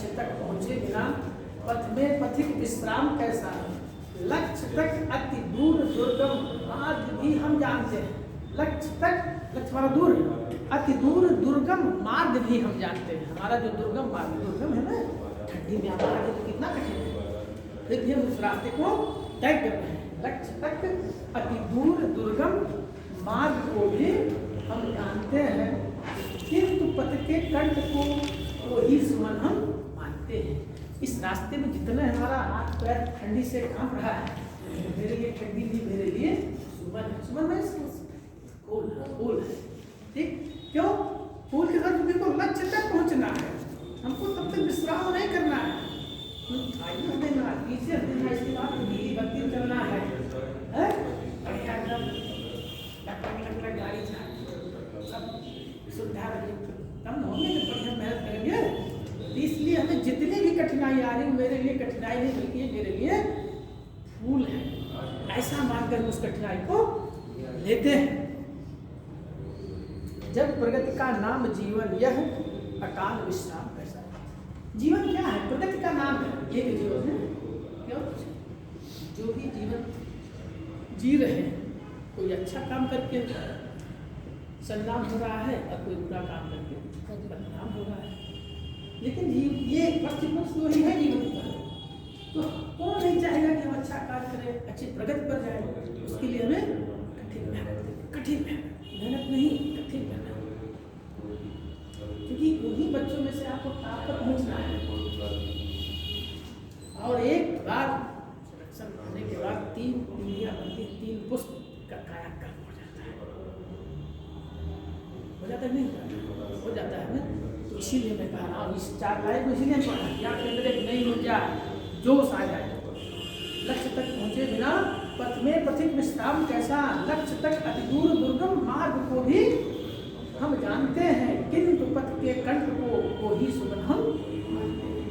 लक्ष्य तक पहुँचे बिना पथ में पथिक विश्राम कैसा, लक्ष्य तक अति दूर दुर्गम मार्ग भी हम जानते हैं। लक्ष्य तक, लक्ष्य हमारा दूर है, अति दूर दुर्गम मार्ग भी हम जानते हैं। हमारा जो दुर्गम मार्ग, दुर्गम है ना, ठंडी में हमारा तो कितना कठिन है, फिर भी हम उस रास्ते को तय कर रहे हैं। लक्ष्य तक अति दूर दुर्गम मार्ग को भी हम जानते हैं, किंतु पथ के कंठ को ही सुमन हम मानते हैं। इस रास्ते में जितना हमारा हाथ पैर ठंडी से कांप रहा है, मेरे लिए ठंडी भी मेरे लिए सुमन है। सुमन में फूल फूल है, ठीक? क्यों? फूल के साथ हमको लक्ष्य तक पहुंचना है, हमको तब तक विश्राम नहीं करना है। आइए हमें ना पीछे देना, इसके बाद धीरे बत्ती चलना है, बढ़िया एकदम लग गाड़ी सब सुविधा रही, तब होंगे जब बढ़िया मेहनत करेंगे। इसलिए हमें जितनी भी कठिनाई आ रही, मेरे लिए कठिनाई नहीं बल्कि ये मेरे लिए फूल है, ऐसा मानकर उस कठिनाई को लेते हैं। जब प्रगति का नाम जीवन यह अकाल विश्राम कैसा है। जीवन क्या है? प्रगति का नाम है, ये भी जीवन है। क्यों? जो भी जीवन जी रहे हैं, कोई अच्छा काम करके सन्नाम हो रहा है और कोई बुरा काम करके बदनाम हो रहा है, लेकिन ये प्रतिपक्ष तो ही है जीवन का। तो कौन नहीं चाहेगा कि हम अच्छा कार्य करें, अच्छी प्रगति पर जाए? उसके लिए हमें कठिन मेहनत नहीं, कठिन मेहनत, क्योंकि उन्हीं बच्चों में से आपको ताप पर पहुंचना है। और एक बार सिलेक्शन करने के बाद 3 पीढ़ियां बनती, 3 पुष्प का कायाकल्प हो जाता है नहीं? हो जाता है ना। तो इसीलिए मैं कह रहा हूँ, इस 4 लाइन को इसीलिए पढ़ा कि आपके अंदर एक नई ऊर्जा, जोश आ जाए। लक्ष्य तक पहुँचे बिना पथ में पथिक विश्राम कैसा, लक्ष्य तक अति दूर दुर्गम मार्ग को भी हम जानते हैं, किंतु पथ के कंठ को ही सुमन हम मानते हैं।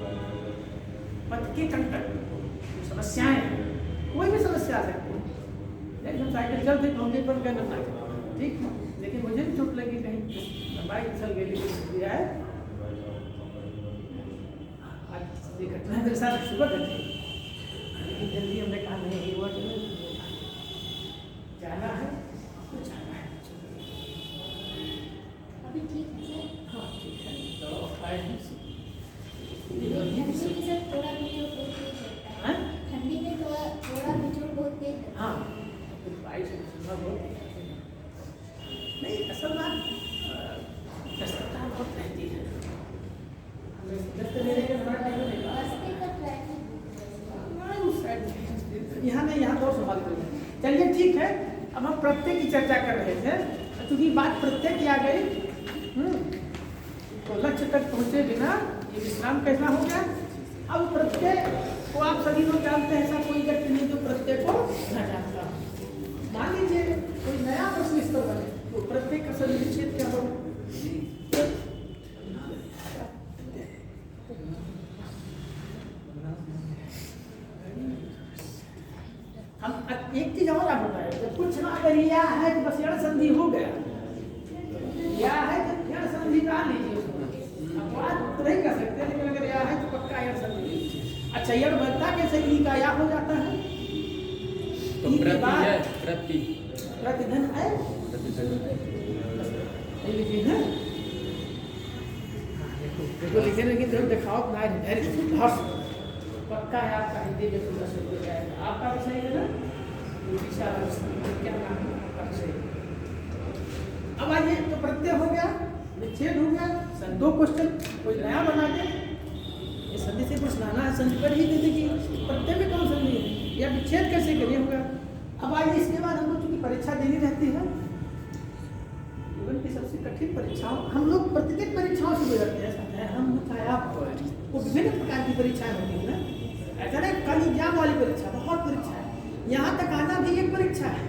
पथ के कंठ समस्याएं, कोई भी समस्या आ सकती है। हम साइकिल चलते पहुँचे पर करना, ठीक, लेकिन मुझे भी चोट लगी, कहीं बाइक चल गई, लेकिन है आज घटना मेरे साथ सुबह घटी, लेकिन जल्दी हमने कहा नहीं हुआ, जाना है तो जाना है। अभी ठीक है सर? हाँ ठीक है, दवा खाए हैं। ठंडी में सर थोड़ा बिजोड़ बहुत तेज रहता है। ठंडी में थोड़ा बिजोड़ बहुत तेज रहता है। हाँ, तो बाइक से सुबह बहुत नहीं, असल बात व्यस्तता बहुत रहती है। यहाँ नहीं, यहाँ बहुत संभाल कर। चलिए ठीक है, अब हम प्रत्यय की चर्चा कर रहे थे, क्योंकि बात प्रत्यय की आ गई। तो लक्ष्य तक पहुँचे बिना ये विश्राम कैसा हो गया। अब प्रत्यय को आप सभी लोग जानते हैं, ऐसा कोई व्यक्ति नहीं जो प्रत्यय को न जानता। मान लीजिए कोई नया प्रश्न इस पर बने, तो प्रत्यय का सभी विच्छेद क्या होगा? हम एक चीज और आप बताए, जब कुछ ना अगर या है तो बस यण संधि हो गया, या है तो यण संधि डाल लीजिए उसमें, अब बात नहीं कर सकते, लेकिन अगर या है तो पक्का यण संधि। अच्छा, यण बनता कैसे? ई का या हो जाता है, तो प्रतिधन है, लिखे हैं देखो लिखे, लेकिन जब दिखाओ पक्का है आपका हिंदी में पूरा शुरू हो जाएगा। आपका भी सही है ना? क्या नाम है आपका? सही। अब आइए, तो प्रत्यय हो गया, विच्छेद हो गया, दो क्वेश्चन कोई नया बना के ये संधि से कुछ लाना है, संधि पर ही दे देगी। प्रत्यय में कौन संधि है या विच्छेद कैसे करिए होगा। अब आइए, इसके बाद हम लोग चूंकि परीक्षा देनी रहती है, जीवन की सबसे कठिन परीक्षाओं, हम लोग प्रतिदिन परीक्षाओं से गुजरते हैं। हम चाहे आप वो विभिन्न प्रकार की परीक्षाएं होती है ना, ऐसा नहीं खाली एग्जाम वाली परीक्षा, बहुत परीक्षा है। यहाँ तक आना भी एक परीक्षा है,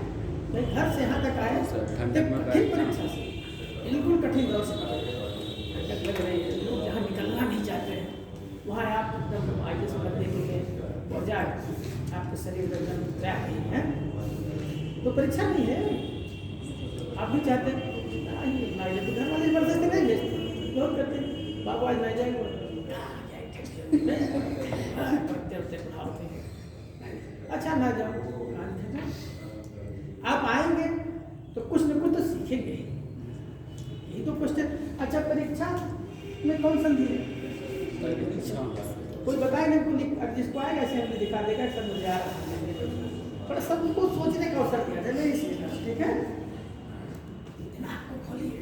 भाई घर से यहाँ तक आए कठिन परीक्षा से, बिल्कुल कठिन दौर से ठंडक लग रही है, लोग जहाँ निकलना नहीं चाहते हैं वहाँ आप एकदम आगे से करने के लिए और जाए आपके शरीर में एकदम तैयार नहीं है, तो परीक्षा नहीं है। आप भी चाहते हैं तो घर वाले जबरदस्ती नहीं भेजते, लोग कहते हैं बाबू आज नहीं जाएंगे, प्रत्यय बढ़ाते हैं। अच्छा ना जाओ, आप आएंगे तो कुछ न कुछ तो सीखेंगे, यही तो क्वेश्चन। अच्छा परीक्षा में कौन संधि है? कोई बताए ना, कोई जिसको आएगा ऐसे हमें दिखा देगा सर मुझे आ रहा है, पर सबको सोचने का अवसर दिया जाए, इसलिए ठीक है। आपको खोलिए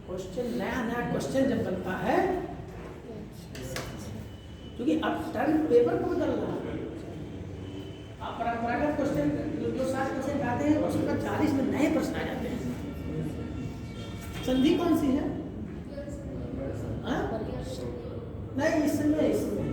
क्वेश्चन, नया नया क्वेश्चन जब बनता है, क्योंकि अब टर्म पेपर को बदल रहा है। आप परंपरागत क्वेश्चन जो 60% आते हैं उसका 40 में नए प्रश्न आ जाते हैं। संधि कौन सी है? नहीं इसमें इसमें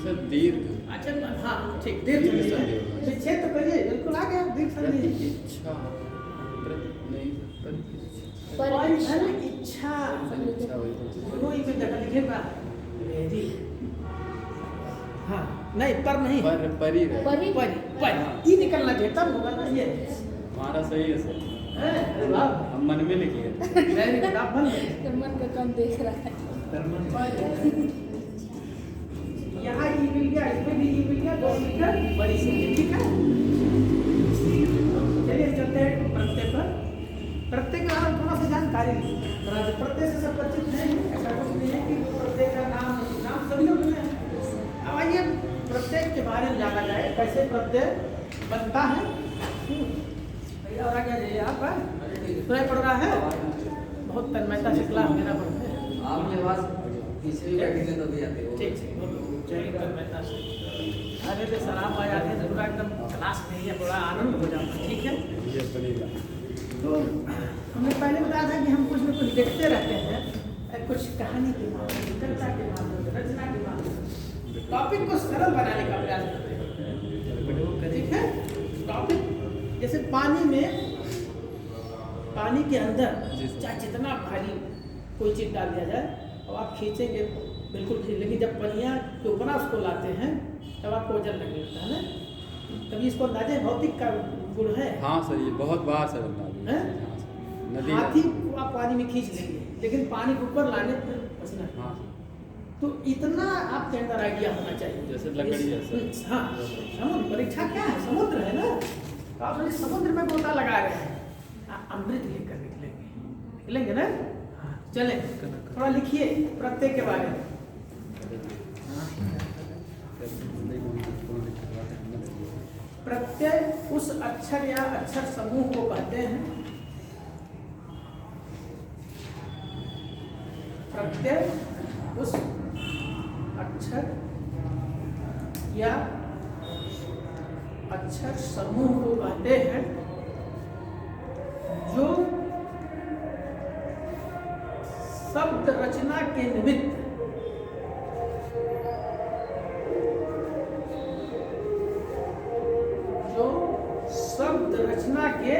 सर दीर्घ। अच्छा हाँ ठीक, दीर्घ विच्छेद तो करिए, बिल्कुल आ गया दीर्घ संधि। इच्छा नहीं, परिधन इच्छा दोनों ही में जगह लिखेगा। हाँ नहीं पर नहीं, परी रहे। परी ई निकलना चाहिए तब होगा ना ये। हमारा सही है सर, अरे वाह, हम मन में लिखिए। वेरी गुड, आप मन में मन का कम देख रहा है। यहाँ ई मिल गया, इसमें भी ई मिल गया, दो मिलकर बड़ी संधि, ठीक है। चलिए चलते हैं प्रत्यय पर। प्रत्यय का थोड़ा सा जानकारी लीजिए। प्रत्यय से सब परिचित नहीं है, ऐसा कुछ नहीं है कि प्रत्यय का नाम सभी लोग हैं। अब आइए प्रत्यय के बारे में जाना जाए, कैसे प्रत्यय बनता है। भैया और आगे जाइए, आप सुनाई पड़ रहा है, बहुत तन्मयता से क्लास देना पड़ता है। आपके पास पीछे भी बैठे थे तभी आते हो। ठीक ठीक, तन्मयता से। अरे तो सर आप आ जाते हैं तो पूरा एकदम क्लास में ही बड़ा आनंद हो जाता है, ठीक है। तो हमने पहले बताया था कि हम कुछ न कुछ देखते रहते हैं, कुछ कहानी के माध्यम से, कविता के माध्यम से, रचना के माध्यम से टॉपिक को सरल बनाने का प्रयास करते हैं, ठीक है। टॉपिक जैसे पानी में, पानी के अंदर चाहे जितना भारी कोई चीज डाल दिया जाए और आप खींचेंगे बिल्कुल खींच, लेकिन जब पनिया के ऊपर उसको लाते हैं तब आपको वजन लगने लगता है ना। तभी इसको अंदाजे भौतिक का गुण है। हाँ सर, ये बहुत बार सर नदी हाथी को आप पानी में खींच लेंगे, लेकिन पानी के ऊपर लाने पर पसीना। हाँ, तो इतना आपके अंदर आइडिया होना चाहिए। जैसे लकड़ी है सर। हाँ, समुद्र परीक्षा क्या है, समुद्र है ना। तो आप समुद्र में गोता लगा रहे हैं, अमृत लेकर निकलेंगे ना। हाँ, चलें थोड़ा लिखिए प्रत्यय के बारे में। प्रत्यय उस अक्षर या अक्षर समूह को कहते हैं, प्रत्यय उस अक्षर या अक्षर समूह को कहते हैं जो शब्द रचना के निमित्त शब्द रचना के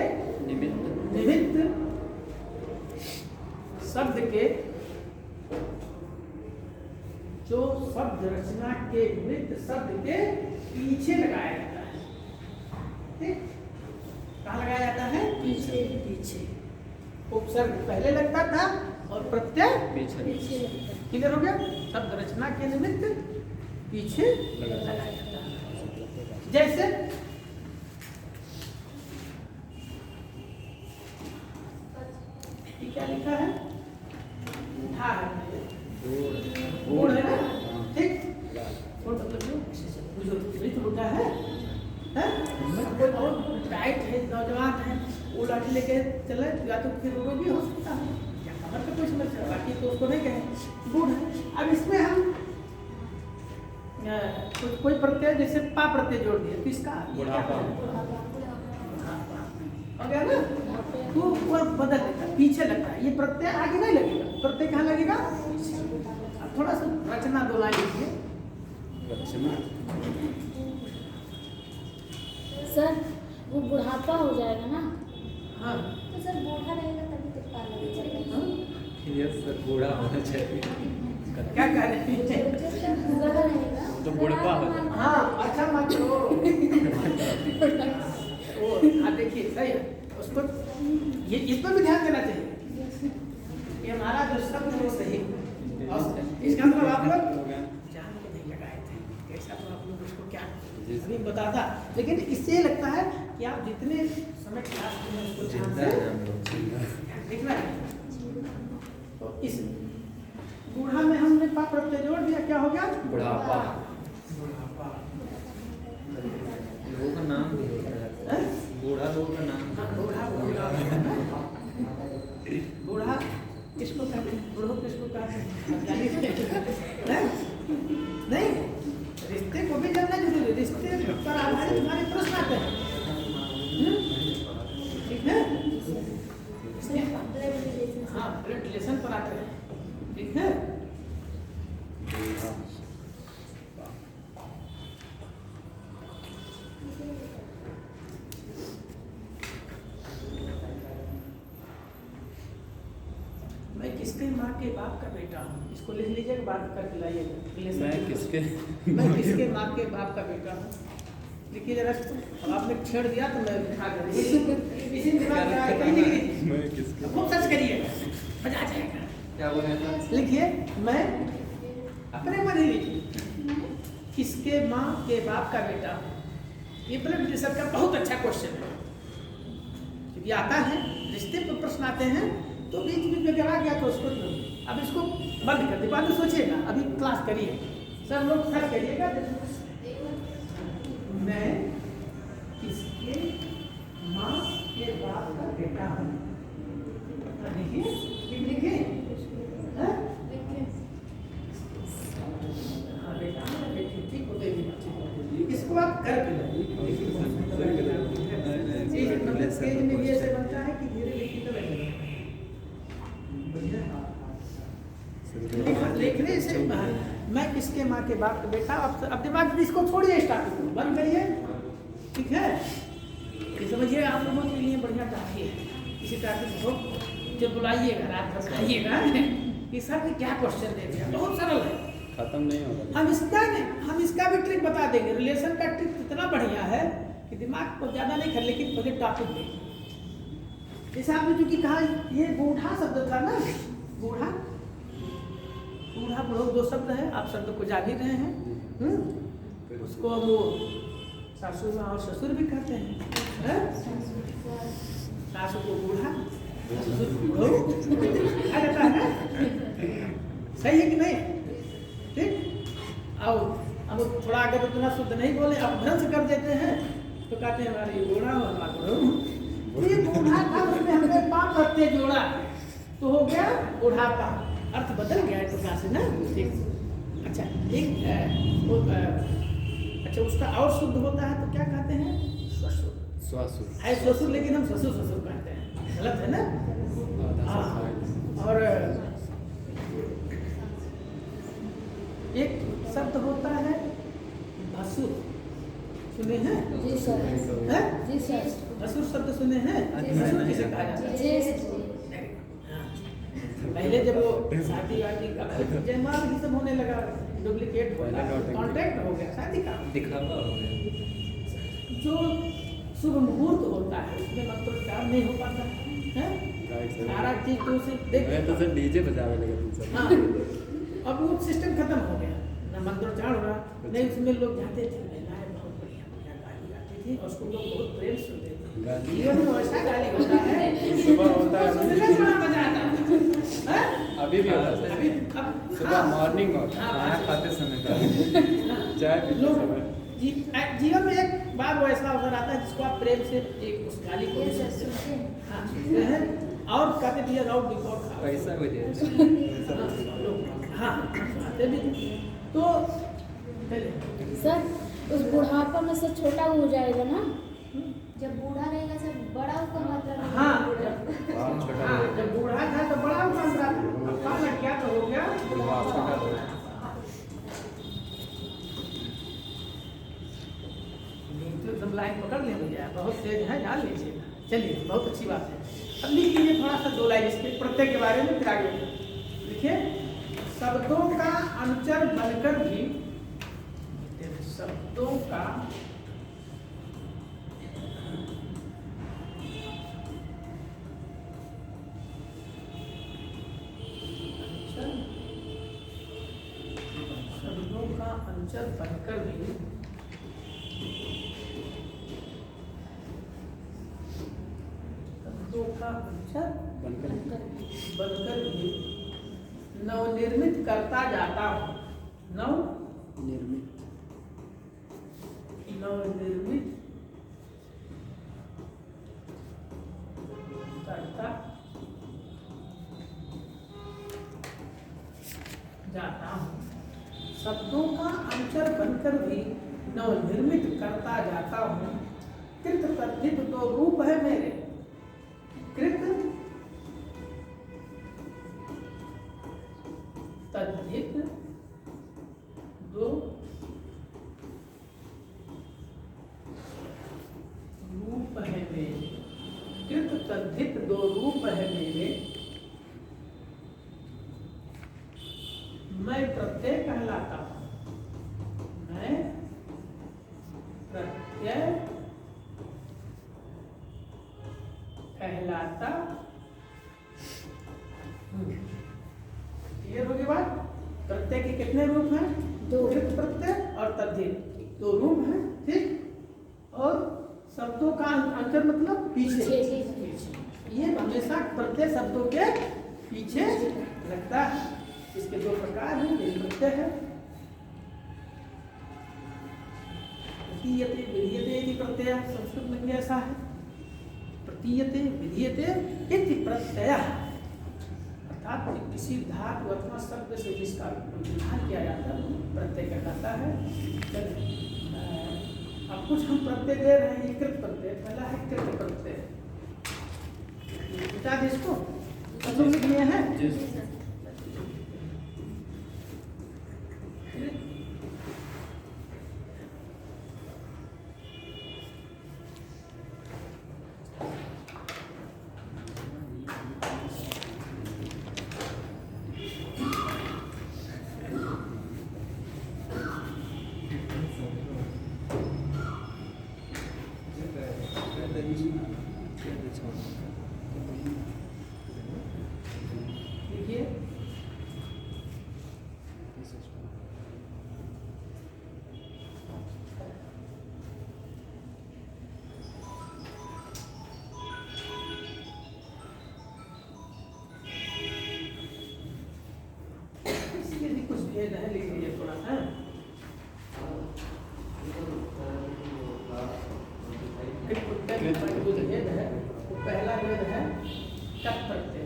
निमित्त शब्द के जो शब्द रचना के निमित्त शब्द के पीछे लगाया जाता है। ठीक, कहाँ लगाया जाता है? पीछे। पीछे उपसर्ग पहले लगता था और प्रत्यय पीछे। क्लियर हो गया? शब्द रचना के निमित्त पीछे लगाया जाता है। जैसे क्या लिखा है? उठा है, गोड़ है ना। ठीक, गोड़ मतलब जो उठा है, कोई बहुत टाइट है, नौजवान है, वो लाठी लेके चले या तो फिर रोगी हो सकता है या कमर पे कोई समस्या, बाकी तो उसको नहीं कहें, गुड़ है। अब इसमें हम कोई प्रत्यय जैसे पा प्रत्यय जोड़ दिए तो इसका हो गया ना, तो वो बदल देता है, पीछे लगता है। ये प्रत्यय आगे नहीं लगेगा, प्रत्यय कहाँ लगेगा? पीछे। अब थोड़ा सा रचना दो लाइन लिखिए। सर वो बुढ़ापा हो जाएगा ना। हाँ तो सर बूढ़ा रहेगा तभी तो पाला चलेगा। यस सर, बूढ़ा होना चाहिए। क्या कह रहे हैं? बुरा रहेगा। तो बुढ़वा हो जाएगा। हाँ अच्छा मत करो। वो हाँ देखिए सही है उसको, ये इस पर भी ध्यान देना चाहिए। ये हमारा जो शब्द है वो सही है। और इसका मतलब आप लोग जान के नहीं लगाए थे, कैसा तो आप लोग उसको क्या अभी बताता, लेकिन इससे ये लगता है कि आप जितने समय क्लास में उसको ध्यान से लिखना है। तो इस बूढ़ा में हमने पा प्रत्यय जोड़ दिया, क्या हो गया? बुढ़ापा। बुढ़ापा। लोगों का नाम भी होता है, बूढ़ा लोगों का नाम। हाँ, बूढ़ा बूढ़ा बूढ़ा किसको कहते हैं? बूढ़ो किसको कहते हैं? नहीं, रिश्ते को भी जानना जरूरी है। रिश्ते पर आधारित हमारे प्रश्न आते हैं, ठीक है? हाँ, ब्लड रिलेशन पर आते हैं, ठीक है? मैं किसके माँ के बाप का बेटा हूँ, इसको लिख लीजिएगा, बात करके लाइएगा। मैं किसके माँ के बाप का बेटा हूँ, लिखिए जरा। अब आपने छेड़ दिया तो मैं लिखा कर इसी दिमाग में आया, कहीं नहीं लिखिए। मैं किसके खूब सर्च करिए, मजा आ जाएगा। क्या बोले था? लिखिए, मैं अपने मन ही लिखिए, किसके माँ के बाप का बेटा हूँ। ये ब्लड प्रेशर का बहुत अच्छा क्वेश्चन है, क्योंकि आता है रिश्ते पर प्रश्न आते हैं, तो बीच बीच में गवा गया तो उसको अब इसको बंद कर दे, बाद में सोचिएगा। अभी क्लास करिए, सब लोग सर्च करिएगा। मैं किसके माँ के बाप का बेटा हूँ, लिखिए लिखिए। हाँ बेटा बेटी, ठीक हो गई। इसको आप कर तेज में भी ऐसे बनता है कि धीरे लिखी तो लिखने से मैं किसके माँ के बाप का बेटा। अब दिमाग इसको छोड़िए, इस टॉपिक को बंद करिए, ठीक है? ये समझिए आप लोगों के लिए बढ़िया टॉपिक है। इसी टॉपिक को जब बुलाइएगा रात भर खाइएगा कि सर ने क्या क्वेश्चन दे दिया, बहुत सरल है, खत्म नहीं होगा। हम इसका भी ट्रिक बता देंगे। रिलेशन का ट्रिक इतना बढ़िया है कि दिमाग को ज़्यादा नहीं कर, लेकिन पहले टॉपिक देखिए। जैसे आपने चूंकि कहा ये बूढ़ा शब्द था ना, बूढ़ा बूढ़ा बुढ़ो दो शब्द है, आप शब्द को जान ही रहे हैं। उसको वो सासू माँ और ससुर भी कहते हैं। सासू को बूढ़ा, ससुर को बूढ़ो आ जाता है, सही है कि नहीं? ठीक। अब थोड़ा अगर उतना शुद्ध नहीं बोले, अपभ्रंश कर देते हैं तो कहते हैं हमारे ये बूढ़ा हो, हमारा बूढ़ो। ये बूढ़ा था, उसमें हमने पाप प्रत्यय जोड़ा तो हो गया बुढ़ापा, अर्थ बदल गया है तो से ना। ठीक, अच्छा अच्छा उसका और शुद्ध होता है तो क्या कहते हैं? ससुर है ससुर, लेकिन हम ससुर ससुर कहते हैं, गलत है ना। हाँ, और एक शब्द होता है भसुर, सुने हैं? जी सर। जी सर, भसुर शब्द सुने हैं? भसुर किसे कहा जाता है? पहले जब वो शादी वादी का जयमाल ही सब होने लगा, डुप्लीकेट हो गया, कॉन्ट्रैक्ट हो गया, शादी का दिखावा हो गया। जो शुभ मुहूर्त होता है उसमें मंत्रोच्चार नहीं हो पाता है, सारा चीज तो उसे देख तो सर डीजे बजावे लगे तुम सब। हाँ, अब वो सिस्टम खत्म हो गया, ना मंत्रोच्चार हो रहा, नहीं उसमें लोग जाते थे, महिलाएं बहुत बढ़िया बढ़िया गाली गाती थी और उसको लोग बहुत प्रेम से सुनते थे। जीवन में वैसा गाली होता है, सुबह होता है, सुनने में बड़ा मजा आता है। अभी भी होता है, अभी अब सुबह मॉर्निंग होता है, खाना खाते समय चाय पीते समय। जीवन में एक बार वो ऐसा अवसर आता है जिसको आप प्रेम से एक उस गाली को और कहते भी राउंड रिकॉर्ड पैसा भी दे हाँ आते भी तो सर उस बुढ़ापा में से छोटा हो जाएगा ना, जब बूढ़ा रहेगा सर बड़ा का मतलब हाँ छोटा हाँ, जब बूढ़ा था तो बड़ा बन रहा था, अब क्या तो हो गया तो एकदम लाइन पकड़ ले भैया, बहुत तेज है, जान लीजिए। चलिए बहुत अच्छी बात है। अब लिख लीजिए थोड़ा सा 2 लाइन इसके प्रत्यय के बारे में, फिर आगे लिखिए। शब्दों का अनुचर बनकर भी, शब्दों का अनुचर बनकर भी शब्दों का अनुचर बनकर भी नवनिर्मित करता जाता हूँ। नवनिर्मित करता जाता हूँ। शब्दों का अनुचर बनकर भी नवनिर्मित करता जाता हूँ। कृत तद्धित दो रूप है मेरे, कृत तद्धित दो रूप है मेरे, कृत तद्धित दो रूप है मेरे। मैं प्रत्यय कहलाता हूँ, मैं प्रत्यय कहलाता हूँ। क्लियर होगी बात? प्रत्यय के कितने रूप हैं? दो, कृत प्रत्यय और तद्धित, दो रूप हैं, ठीक। और शब्दों का अंतर मतलब पीछे, ये हमेशा प्रत्यय शब्दों के पीछे लगता है। इसके दो प्रकार हैं, एक प्रत्यय है प्रतीयते विधीयते इति प्रत्यय, संस्कृत में भी ऐसा है, प्रतीयते विधीयते इति प्रत्यय, अर्थात किसी धातु अथवा शब्द से जिसका विधान किया जाता है प्रत्यय कहलाता है। अब कुछ हम प्रत्यय दे रहे हैं, ये कृत प्रत्यय, पहला है कृत प्रत्यय, बता दे इसको, तुम लिख लिए हैं? भेद है, लिख लीजिए थोड़ा सा। भेद है, तो पहला भेद है कट प्रत्यय,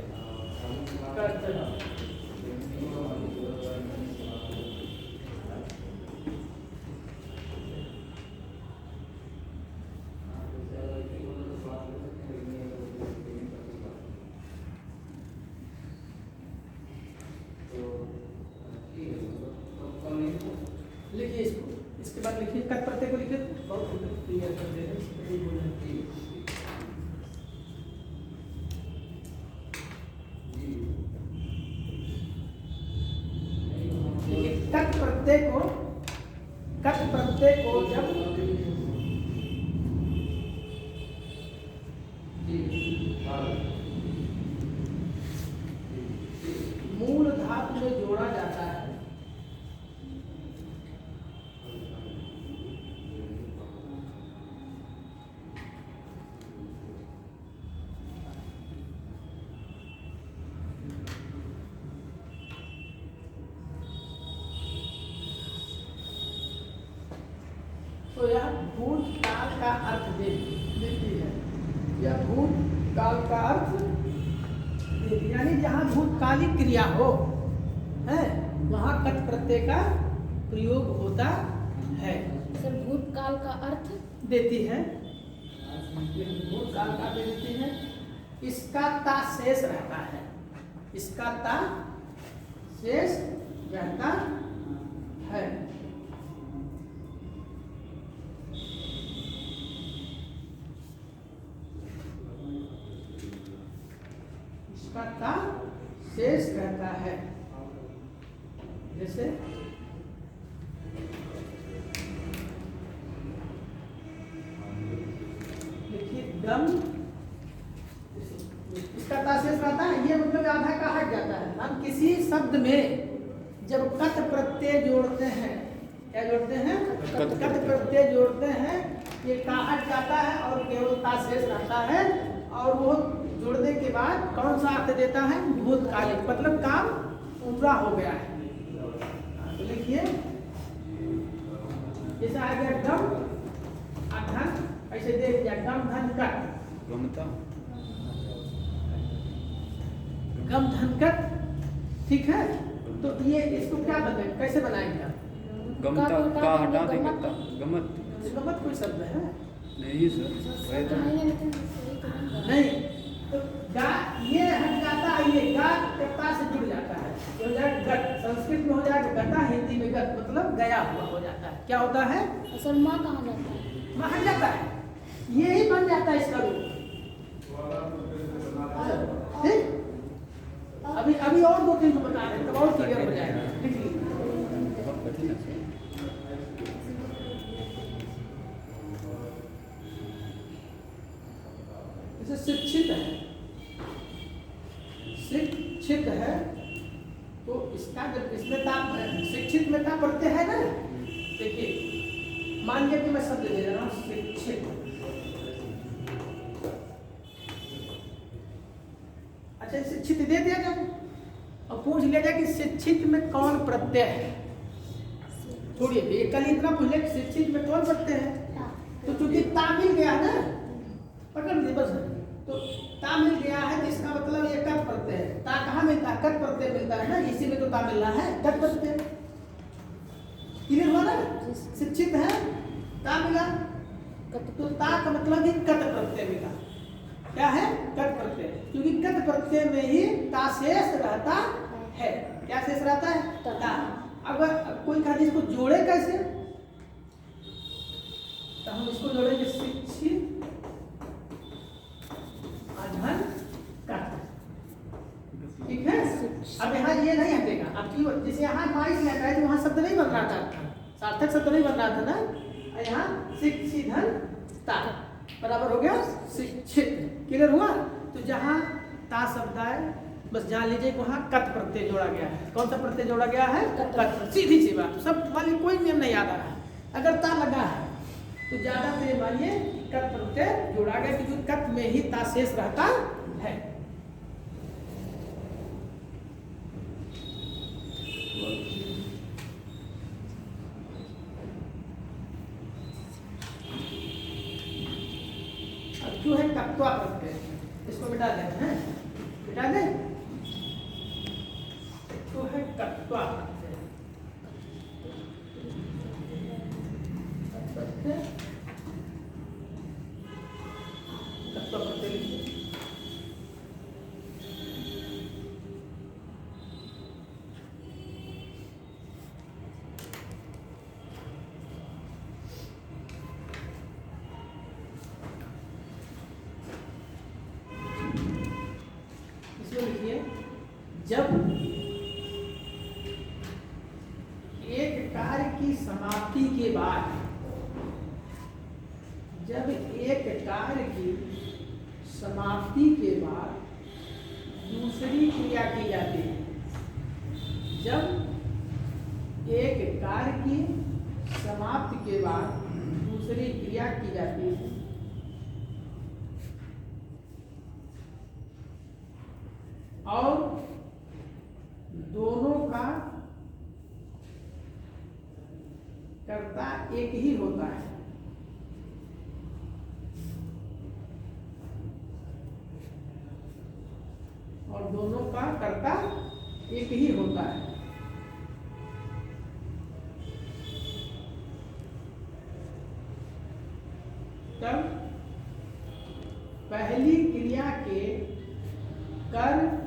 लिखिए इसको, इसके बाद लिखिए कट प्रत्यय को, लिखिए बहुत क्लियर कर दे रहे हैं। कट प्रत्यय को जब मूल धातु में जोड़ा जाता है, तो यह भूतकाल का अर्थ देती है। यह भूतकाल का अर्थ देती, यानी जहाँ भूतकालिक क्रिया हो है वहाँ कट प्रत्यय का प्रयोग होता है। सर भूतकाल का अर्थ देती है, भूतकाल का देती है। इसका ता शेष रहता है, इसका ता शेष रहता है। का शेष रहता है। गम, इसका ताशेष रहता है, ये मतलब आधा का हट जाता है। हम किसी शब्द में जब कत प्रत्यय जोड़ते हैं, क्या जोड़ते हैं? कत प्रत्यय जोड़ते हैं, ये का हट जाता है और केवल ताशेष रहता है। और वो जोड़ने के बाद कौन सा अर्थ देता है? भूतकालिक, मतलब काम पूरा हो गया है। तो लिखिए, जैसे आ गया गम अधन, ऐसे देख दिया गम धन कट, गमता गम धन कट, ठीक है। तो ये इसको क्या बनाएंगे, कैसे बनाएंगे आप? गमता का हटा देंगे ता गमत गमत कोई शब्द है? नहीं सर, वही तो नहीं, तो गा ये हट जाता है, ये गा कत्ता से जुड़ जाता है, ये हो जाएगा गट। संस्कृत में हो जाएगा गता, हिंदी में गत, मतलब गया हुआ हो जाता है। क्या होता है? सर माँ कहाँ जाता है? मां हट जाता है, ये ही बन जाता है इसका रूप। ठीक, अभी और दो तीन को बता रहे हैं, तब और क्लियर हो जाएगा। लिख लीजिए। बहुत कठिन है सर। जैसे शिक्षित है, शिक्षित है, तो इसका जब इसमें ताप, शिक्षित में ताप प्रत्यय है ना। देखिए, मान लिया कि मैं शब्द दे रहा हूँ शिक्षित, अच्छा शिक्षित दे दिया जाए और पूछ लिया जाए कि शिक्षित में कौन प्रत्यय है। छोड़िए, ये कल इतना पूछ लिया कि शिक्षित में कौन प्रत्यय है, तो चूंकि ता मिल गया है ना, पकड़ लीजिए बस। तो ता मिल गया है, तो इसका मतलब ये कट प्रत्यय है। ता कहाँ मिलता है? कट प्रत्यय मिलता है ना, इसी में तो ता मिल रहा है, कट प्रत्यय। क्लियर हुआ ना? शिक्षित है, ता मिला, तो ता का मतलब ही कट प्रत्यय मिला। क्या है? कट प्रत्यय, क्योंकि कट प्रत्यय में ही ता शेष रहता है। क्या शेष रहता है? ता। अगर कोई कहा इसको जोड़े कैसे, तो हम इसको जोड़ेंगे शिक्षित अधन कट, ठीक है। अब यहाँ ये नहीं हटेगा, अब क्यों? जैसे यहाँ बाईस लगा है, तो वहाँ शब्द नहीं बन रहा था, सार्थक शब्द नहीं बन रहा था ना। यहाँ शिक्षित धन ता बराबर हो गया शिक्षित। क्लियर हुआ? तो जहाँ ता शब्द आए, बस जान लीजिए वहाँ कत प्रत्यय जोड़ा गया है। कौन सा प्रत्यय जोड़ा गया है? कत। सीधी सी बात, सब मानिए कोई नियम नहीं याद आ रहा है। अगर ता लगा है तो ज्यादा देर मानिए कत प्रत्यय जोड़ा गया, क्योंकि कत में ही ता शेष रहता है। अब क्यों है कत्वा प्रत्यय, इसको मिटा दें, हैं? मिटा दें। तो है कत्वा प्रत्यय, कत्वा प्रत्यय लिखिए। लिखिए, जब एक कार्य की समाप्ति के बाद, जब एक कार्य की समाप्ति के बाद दूसरी क्रिया की जाती है, जब एक कार्य की समाप्ति के बाद दूसरी क्रिया की जाती है, और दोनों का कर्ता एक ही होता है, और दोनों का कर्ता एक ही होता है, तब पहली क्रिया के कर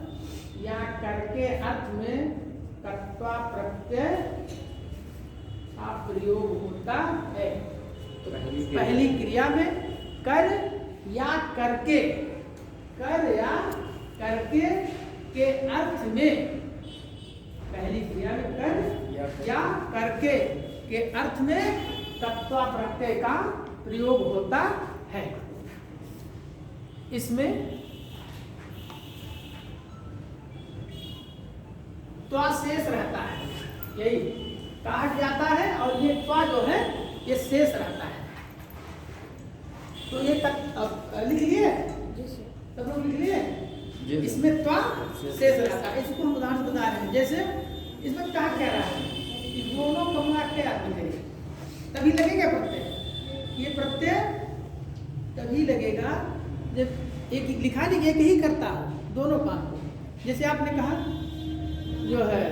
या कर के अर्थ में कर्ता प्रत्यय का प्रयोग होता है। तो पहली क्रिया में कर या करके, कर या करके के अर्थ में, पहली क्रिया में कर या करके के अर्थ में कर्ता प्रत्यय का प्रयोग होता है। इसमें त्वा शेष रहता है, यही काट जाता है और ये त्वा जो है ये शेष रहता है। तो ये लिख लिए, सब लोग लिख लिए। इसमें त्वा शेष रहता है, इसको हम उदाहरण बता रहे हैं। जैसे इसमें क्या कह रहा है कि दोनों कमुआ के आदमी तभी लगेगा प्रत्यय। ये प्रत्यय तभी लगेगा जब एक लिखा नहीं, एक ही करता हो दोनों काम को। जैसे आपने कहा जो है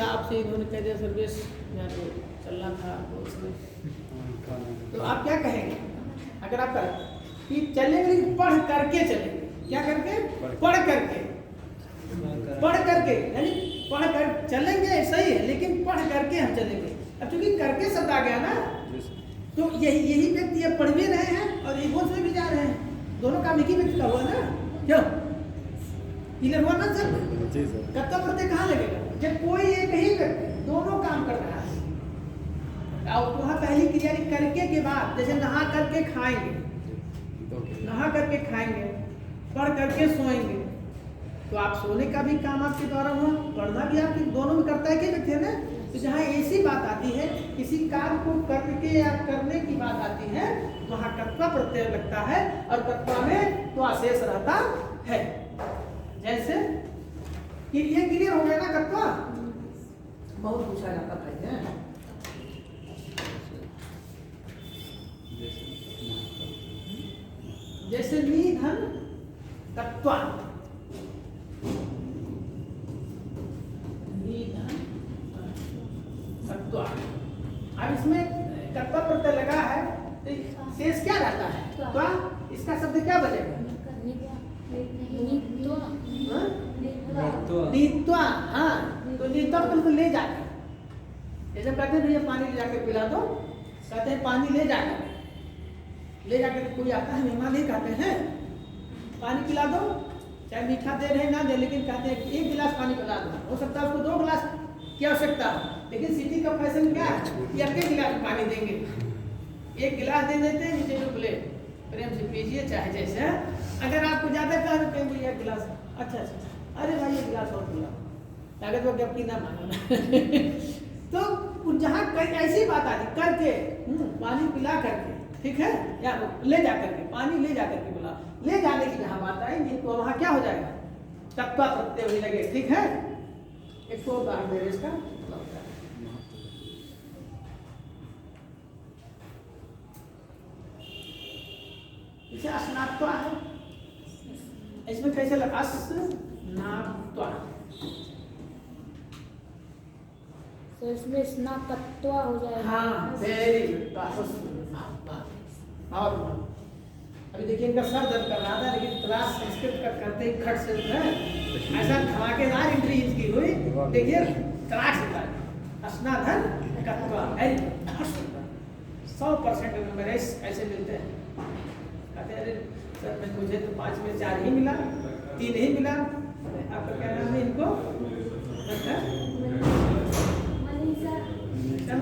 आपसे इन्होंने कह दिया सर्वेश तो चलना था तो उसमें, तो आप क्या कहेंगे अगर आप कि चलेंगे पढ़ करके चलेंगे, क्या करके? पढ़ करके, पढ़ करके यानी पढ़ कर चलेंगे सही है, लेकिन पढ़ करके हम चलेंगे। अब चूंकि करके शब्द आ गया ना, तो यही व्यक्ति अब पढ़ भी रहे हैं और इमोश में भी जा रहे हैं, दोनों काम एक ही व्यक्ति का हुआ ना। क्यों क्लियर हुआ ना सर? कर्ता प्रत्यय कहाँ लगेगा जब कोई एक ही व्यक्ति दोनों काम कर रहा है। और वहाँ पहली क्रिया करके के बाद, जैसे नहा करके खाएंगे, नहा करके खाएंगे, पढ़ करके सोएंगे, तो आप सोने का भी काम आपके द्वारा हुआ, पढ़ना भी आपके, दोनों में करता है कि व्यक्ति है ना। तो जहाँ ऐसी बात आती है किसी कार्य को करके या करने की बात आती है, वहाँ कर्ता प्रत्यय लगता है और कर्ता में तो शेष रहता है। जैसे कि ये क्लियर हो गया ना कर्ता? बहुत पूछा जाता था ये। जैसे निधन तत्वा, निधन तत्वा। अब इसमें कर्ता प्रत्यय लगा है तो शेष क्या रहता है? त्वा। इसका शब्द क्या बनेगा? नीत्वा। हाँ, तो नीत्वा तो ले जाकर, जैसे कहते हैं भैया पानी ले जाकर पिला दो, कहते हैं पानी ले जाकर, ले जाकर कोई आता है मेहमान नहीं कहते हैं पानी पिला दो, चाहे मीठा दे रहे ना दे, लेकिन कहते हैं एक गिलास पानी पिला दो। हो सकता है उसको 2 गिलास की आवश्यकता है, लेकिन सिटी का फैशन क्या है कि एक गिलास पानी देंगे, एक गिलास दे देते हैं, नीचे जो बोले प्रेम से पीजिए चाहे जैसे। अगर आपको ज्यादा कह दो कहेंगे एक गिलास, अच्छा अच्छा, अरे भाई एक गिलास और पिलाओ, अगर वो क्या पीना मानो ना। तो जहाँ ऐसी बात आती करके पानी पिला करके, ठीक है, या ले जा करके पानी ले जा करके बोला, ले जाने की जहाँ बात आएगी तो वहाँ क्या हो जाएगा? तत्वा प्रत्यय होने लगे, ठीक है। एक तो उदाहरण दे इसका, इसे अस्नात्वा है, इसमें कैसे लगा? अस्नात्वा, तो इसमें स्नातकत्व हो जाएगा। हाँ वेरी गुड। और अभी देखिए इनका सर दर्द कर रहा था, लेकिन क्लास संस्कृत का करते ही खट से उठा, ऐसा धमाकेदार एंट्री इसकी हुई, देखिए तलाश होता है। अस्नाधन कत्वा 100% नंबर ऐसे मिलते हैं। कहते हैं अरे सर मुझे तो 5 में 4 ही मिला, 3 ही मिला। आपका क्या नाम है? इनको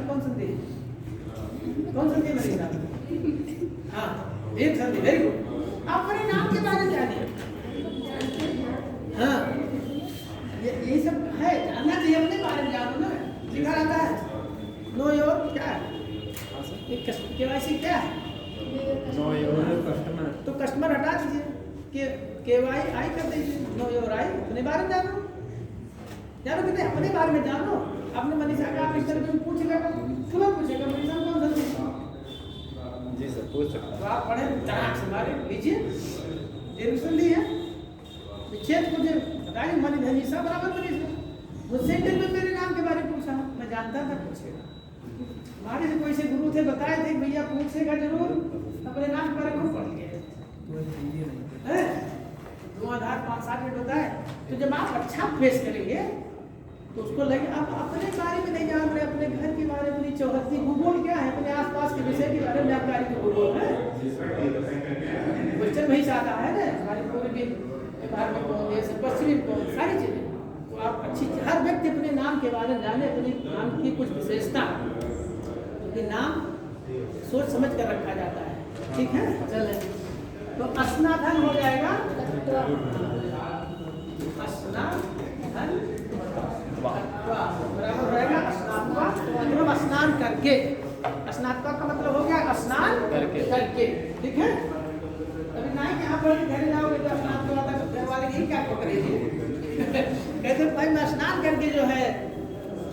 कौन संधि? कौन संधि? मनीषा। हाँ एक संधि, वेरी गुड। अपने नाम के बारे में जानिए। हाँ यही सब है, जानना चाहिए अपने बारे में, जानो ना। लिखा रहता है नो योर क्या है, केवाईसी क्या है? Know your customer. तो कस्टमर हटा दीजिए, केवाई आई कर दीजिए, नो योर आई। अपने बारे में जानो, जानो कितने अपने बारे में जानो। आपने मनीषा का आप इस तरह से पूछ लेगा, तुरंत पूछेगा मनीषा कौन सा? जी सर पूछ सकता तो आप पढ़े तलाक से मारे लीजिए, एडमिशन ली है, विच्छेद मुझे बताइए मनीषा बराबर मनीषा। मुझसे इंटरव्यू मेरे नाम के बारे में पूछा, मैं जानता था पूछेगा। हमारे से कोई से गुरु थे, बताए थे भैया पूछेगा जरूर, अपने नाम के बारे में पढ़ लिया। धुआंधार 5-7 मिनट होता है, तो जब आप अच्छा फेस करेंगे तो उसको लगे आप अपने बारे में नहीं जान रहे, अपने घर के बारे में, अपनी चौहद्दी भूगोल क्या है, अपने आसपास के विषय के बारे में जानकारी तो भूगोल है। क्वेश्चन वही से आता है ना, हमारे पूर्वी भारत में कौन, जैसे पश्चिमी कौन, सारी चीजें। तो आप अच्छी, हर व्यक्ति अपने नाम के बारे में जाने, अपने नाम की कुछ विशेषता, क्योंकि नाम सोच समझ कर रखा जाता है, ठीक है। चले तो अस्नाधन हो जाएगा, अस्नाधन बराबर रहेगा अस्नात्वा, मतलब स्नान करके। स्नात्वा का मतलब हो गया स्नान करके, ठीक है। अभी नहीं कि आप घर जाओगे तो स्नात्वा तक घर वाले यही क्या करेंगे कहते भाई मैं स्नान करके जो है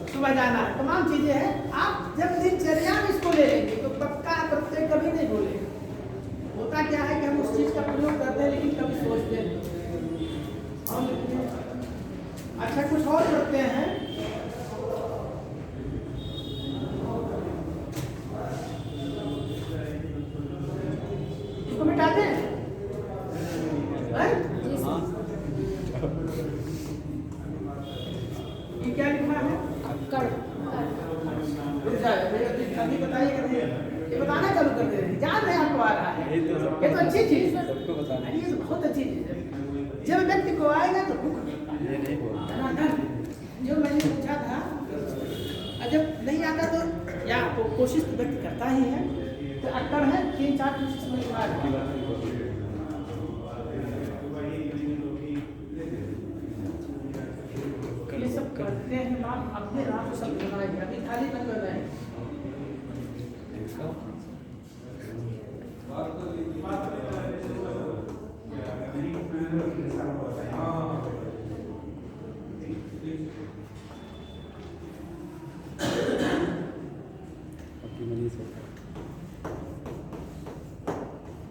सुबह जाना है, तमाम चीजें हैं। आप जब दिनचर्या में इसको ले लेंगे तो पक्का प्रत्यय कभी नहीं बोले। होता क्या है कि हम उस चीज का प्रयोग करते हैं लेकिन कभी सोचते नहीं। अच्छा कुछ और करते हैं, इसको मिटाते हैं, ये क्या लिखा है? अभी बताइएगा, ये बताना चालू कर दे रहे हैं, जान रहे हैं आपको आ रहा है, ये तो अच्छी चीज है, सबको बताना ये तो बहुत अच्छी चीज है। जब व्यक्ति को आएगा तो भूख ये नहीं बोलना। जो मैंने पूछा था, जब नहीं आता तो या कोशिश तो व्यक्ति करता ही है, तो अक्कड़ है 3-4 कोशिश में ये सब करते हैं। आप अपने आप को सब बनाएंगे, अभी खाली बन रहे हैं।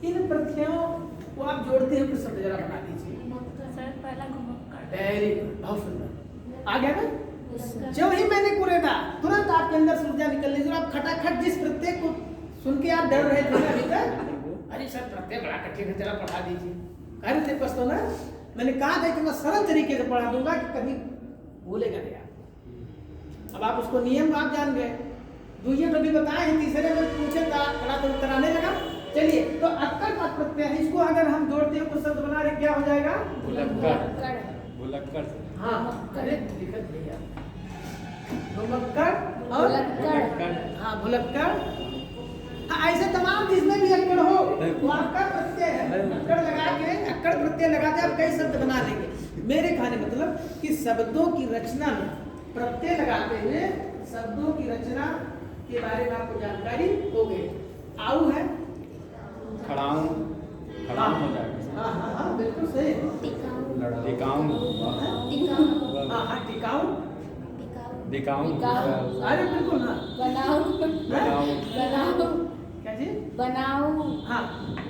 इन प्रत्ययों को आप जोड़ते हैं कुछ शब्द जरा बना दीजिए। वेरी गुड, बहुत सुंदर, आ गया ना। जब ही मैंने कुरेदा तुरंत आपके अंदर से ऊर्जा निकलने जो आप खटाखट जिस प्रत्यय को सुन के आप डर रहे थे ना अभी तक, अरे सर प्रत्यय बड़ा कठिन है, जरा पढ़ा दीजिए। अरे तेरे पास तो ना मैंने कहा था कि मैं सरल तरीके से पढ़ा दूंगा कि कभी भूलेगा नहीं आप। अब आप उसको नियम आप जान गए, दूसरे तो भी बताए हैं, तीसरे में पूछे खड़ा तो कराने लगा। चलिए तो अक्कड़ का प्रत्यय है, इसको अगर हम जोड़ते हैं तो शब्द बना रहे क्या हो जाएगा? भुलक्कड़। हाँ अरे दिक्कत भैया, भुलक्कड़ और हाँ भुलक्कड़। हाँ ऐसे तमाम जिसमें भी अक्कड़ हो वो आपका प्रत्यय है। अक्कड़ लगा के अक्कड़ प्रत्यय लगाते आप कई शब्द बना लेंगे। मेरे कहने मतलब कि शब्दों की रचना में प्रत्यय लगाते हुए शब्दों की रचना के बारे में आपको जानकारी हो गई। आऊ है खड़ाऊं हो जाएगा। हाँ हाँ हाँ बिल्कुल सही। टिकाऊं। हाँ हाँ टिकाऊं। दिखाऊं। अरे बिल्कुल ना। बनाओ क्या जी? बनाओ। हाँ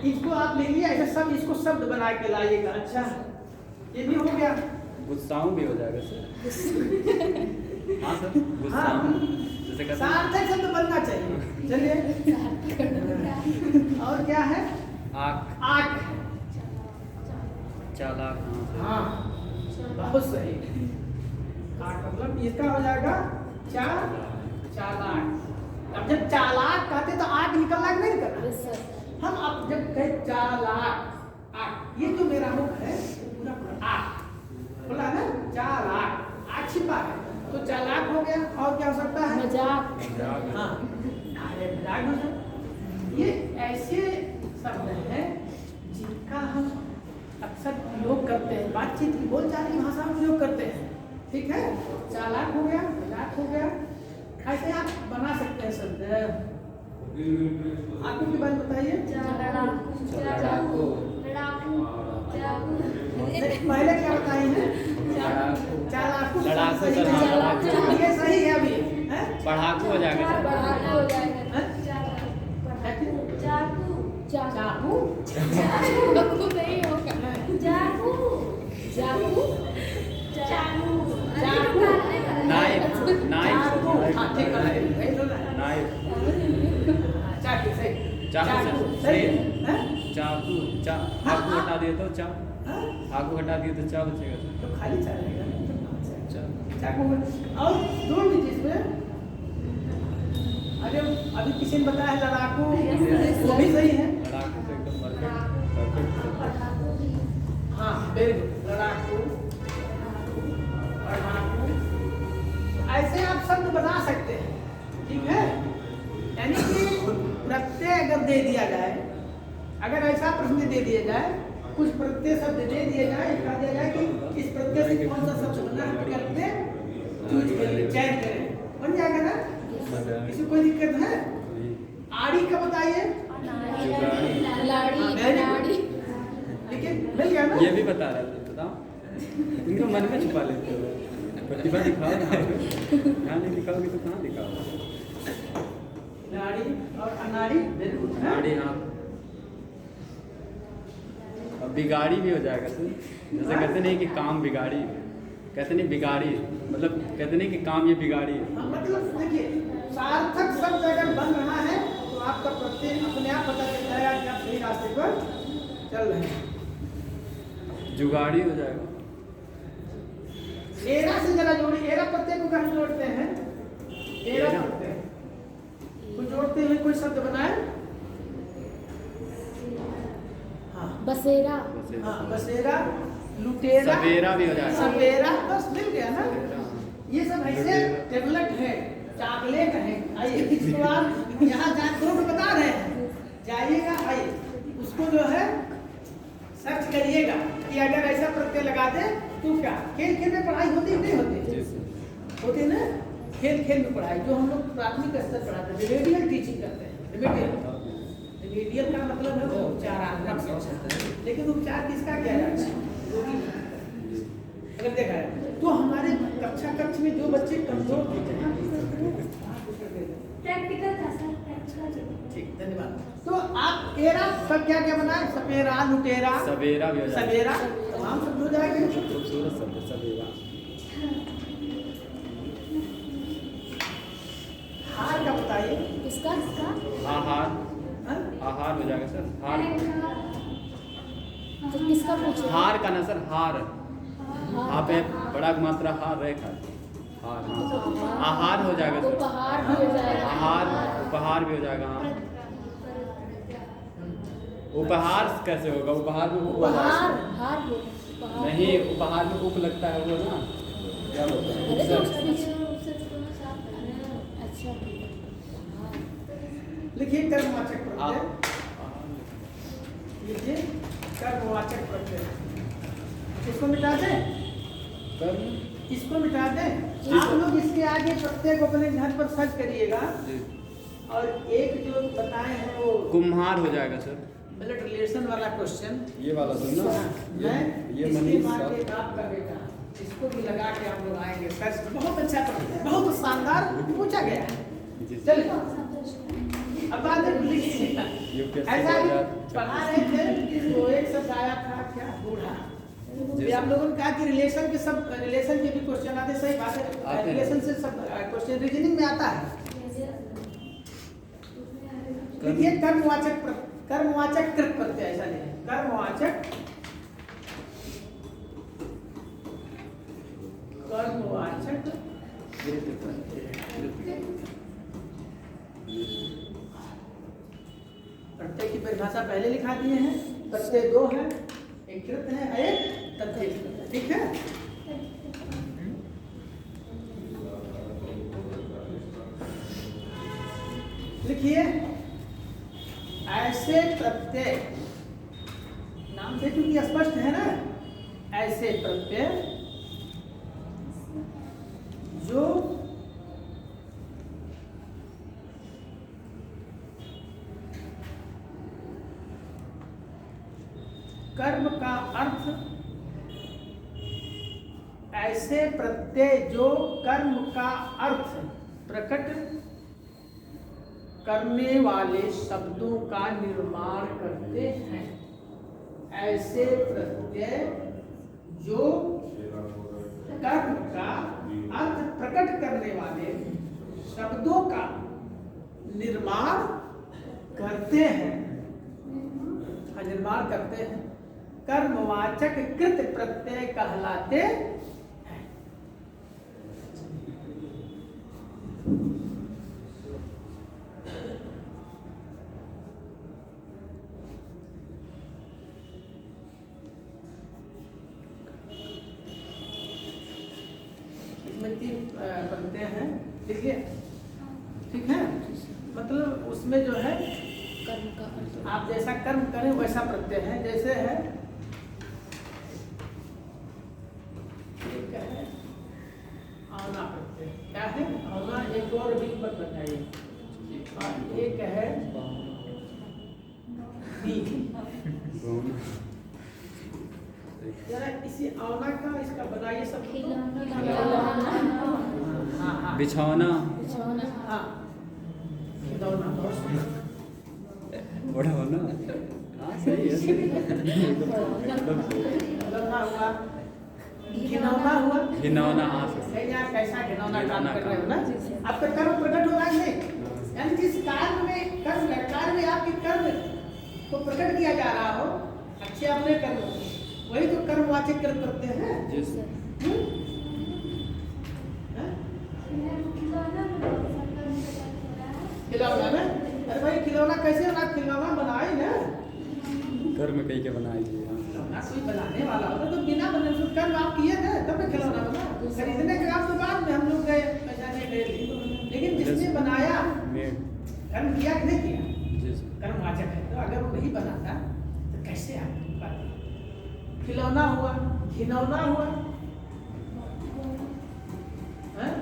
इसको आप ले लिया ऐसे सब, इसको शब्द बना के लाइएगा। अच्छा ये भी हो गया। गुस्साऊं भी हो जाएगा सर। हाँ सर गुस्साऊं जैसे कहते हैं। सार्थक शब्द बनना चाहिए। चलिए और क्या है? आँख। आँख। चालाक। हाँ बहुत सही। आँख मतलब इसका हो जाएगा चालाक। अब जब चालाक कहते तो आँख निकलना नहीं निकलना। हम अब जब कहे चालाक आँख, ये जो मेरा मुख है पूरा पूरा आँख बोला ना, चालाक आँख छिपा है तो चालाक हो गया। और क्या हो सकता है? मजाक। हाँ अरे मजाक हो सकता। ये ऐसे शब्द हैं जिनका हम अक्सर प्रयोग करते हैं, बातचीत की बोलचाल की भाषा में प्रयोग करते हैं। ठीक है, चालाक हो गया, मजाक हो गया, ऐसे आप बना सकते हैं शब्द। आपको की बात बताइए। पहले क्या बताए हैं? चालाकू। ये सही है अभी। पढ़ाकू हो जाएगा सर। चाकू नहीं होगा। चाकू नाइफ। हाँ ठीक है। नाइफ। चाकू सही। चाकू सही है। चाकू आकू हटा दिए तो चा, आकू हटा दिए तो चा बचेगा सर। तो खाली चलेगा। चाकू और जोड़ दीजिए इसमें। अरे अभी किसी ने बताया है लड़ाकू, वो भी सही है। लड़ाकू तो एकदम परफेक्ट। हाँ वेरी गुड, लड़ाकू पढ़ाकू, ऐसे आप शब्द बना सकते हैं। ठीक है, यानी कि दे दिया जाए, अगर ऐसा प्रश्न दे दिया जाए, कुछ प्रत्यय शब्द दे दिया जाए, कहा दिया जाए कि इस प्रत्यय से कौन सा शब्द बनना है, विकल्प में चूज करें, चयन करें, बन जाएगा ना? इसमें कोई दिक्कत है? आड़ी का बताइए, लेकिन मिल गया ना? ये भी बता रहे थे, बताओ। इनको मन में छुपा लेते हो, प्रतिभा दिखाओ ना। यहाँ नहीं दिखाओगे तो कहाँ दिखाओ? नाड़ी और अनाड़ी, नाड़ी, हाँ। अब बिगाड़ी भी हो जाएगा सर, जैसे कहते नहीं कि काम बिगाड़ी, कहते नहीं बिगाड़ी, मतलब कहते नहीं कि काम ये बिगाड़ी है। मतलब देखिए, सार्थक शब्द अगर बन रहा है तो आपका प्रत्यय अपने आप पता चल जाएगा कि आप सही रास्ते पर चल रहे हैं। जुगाड़ी हो जाएगा। एरा से जरा जोड़ी, एरा प्रत्यय को कहाँ जोड़ते हैं? एरा प्रत्यय को जोड़ते हैं, कोई शब्द बनाए? हाँ, बसेरा, हाँ, बसेरा, लुटेरा, सवेरा भी हो जाएगा। सवेरा, बस मिल गया ना? ये सब ऐसे टेबलेट है, चॉकलेट है। आइए इसको आप यहाँ ग्रुप बता रहे हैं, जाइएगा, आइए उसको जो है सर्च करिएगा कि अगर ऐसा प्रत्यय लगा दे तो क्या। खेल खेल में पढ़ाई होती नहीं होती? होती ना, खेल खेल में पढ़ाई, जो हम लोग प्राथमिक स्तर पढ़ाते हैं, रिमेडियल टीचिंग करते हैं। रिमेडियल का मतलब है वो उपचारात्मक, लेकिन उपचार किसका किया जाता है? अगर देखा है तो हमारे कक्षा में जो बच्चे कमजोर होते हैं, प्रैक्टिकल था सर, प्रैक्टिकल। ठीक, धन्यवाद। तो आप एरा सब क्या क्या बनाए? सपेरा, लुटेरा, सवेरा भी हो जाएगा। सवेरा, तमाम शब्द हो जाएंगे। खूबसूरत शब्द सवेरा। हार का बताइए। किसका? आहार, हाँ? आहार हो जाएगा सर। हार, तो किसका पूछे? हार का ना सर, हार। आप बड़ा मात्रा हार रहे खा, हार, हाँ। आहार हो जाएगा सर। उपहार भी हो जाएगा। आहार, उपहार भी हो जाएगा। हाँ, उपहार कैसे होगा? उपहार में उप हो उपहार, जाएगा। हार हो, उपहार। नहीं, उपहार में उप लगता है वो ना, क्या बोलते हैं? अरे तो उपसर्ग। अच्छा, लिखिए कर्मवाचक प्रत्यय, आप लिखिए कर्मवाचक प्रत्यय। इसको मिटा दें, कर्म, इसको मिटा दें। आप लोग इसके आगे प्रत्यय को अपने घर पर सर्च करिएगा, जी। और एक जो बताए हैं वो कुम्हार हो जाएगा सर। ब्लड रिलेशन वाला क्वेश्चन, ये वाला सुनना, ये इसके मनीष बाद साहब। एक आपका बेटा, इसको भी लगा के हम लोग आएंगे सर्च पे। बहुत अच्छा प्रत्यय, बहुत शानदार पूछा गया है। जी। चलिए अब बात लिखिएगा। UPSC ऐसा ही 2000 पढ़ा रहे थे तो एक शब्द आया था, क्या? बूढ़ा। ये आप लोगों ने कहा कि रिलेशन के सब, रिलेशन के भी क्वेश्चन आते, सही बात है, रिलेशन से सब क्वेश्चन रीजनिंग में आता है। देखिए कर्मवाचक कृत प्रत्यय, ऐसा नहीं, कर्मवाचक प्रत्यय की परिभाषा पहले लिखा दिए हैं। प्रत्यय दो है, एक कृत है, एक तद्धित। ठीक है, लिखिए ऐसे प्रत्यय, नाम से क्योंकि स्पष्ट है ना, ऐसे प्रत्यय जो कर्म का अर्थ, ऐसे प्रत्यय जो कर्म का अर्थ प्रकट करने वाले शब्दों का निर्माण करते हैं। ऐसे प्रत्यय जो कर्म का अर्थ प्रकट करने वाले शब्दों का निर्माण करते हैं, निर्माण करते हैं, कर्मवाचक कृत प्रत्यय कहलाते हैं। इसमें 3 प्रत्यय हैं, ठीक है, ठीक है। मतलब उसमें जो है कर्म का अर्थ। आप जैसा कर्म करें वैसा प्रत्यय है। जैसे है एक है औना प्रत्यय, क्या है औना, एक और भी मत बताइए, और एक है बी। जरा इसी औना का इसका बनाइए सब। हाँ हाँ बिछौना, हाँ खिलौना, बहुत सुंदर। बड़ा होना। हाँ सही है, सही है। खिलौना हुआ, घिनौना हुआ, घिनौना, हाँ सही। नहीं आप कैसा घिनौना काम घिनौना कर रहे हो ना, काम। आपका कर्म प्रकट होगा कि नहीं। यानी जिस कार्य में कर्म है, कार्य में आपके कर्म को प्रकट किया जा रहा हो, अच्छे अपने कर्म, वही तो कर्मवाचक कर्म करते हैं। जी सर। हैं? खिलौना खिलौना में कर्म का अर्थ हो रहा है। ना, अरे भाई खिलौना कैसे होना, खिलौना बनाए ना, कर्म कई के बनाए जी। हाँ खिलौना कोई बनाने वाला होता तो बिना बने उसको कर्म आप किए थे तब ना खिलौना बना। खरीदने के काम तो बाद में हम लोग गए पैसा नहीं ले लिए, लेकिन जिसने बनाया मेड। कर्म किया कि नहीं किया, जी सर। कर्मवाचक है। तो अगर वो नहीं बनाता तो कैसे आप बात। खिलौना हुआ, घिनौना हुआ, हैं?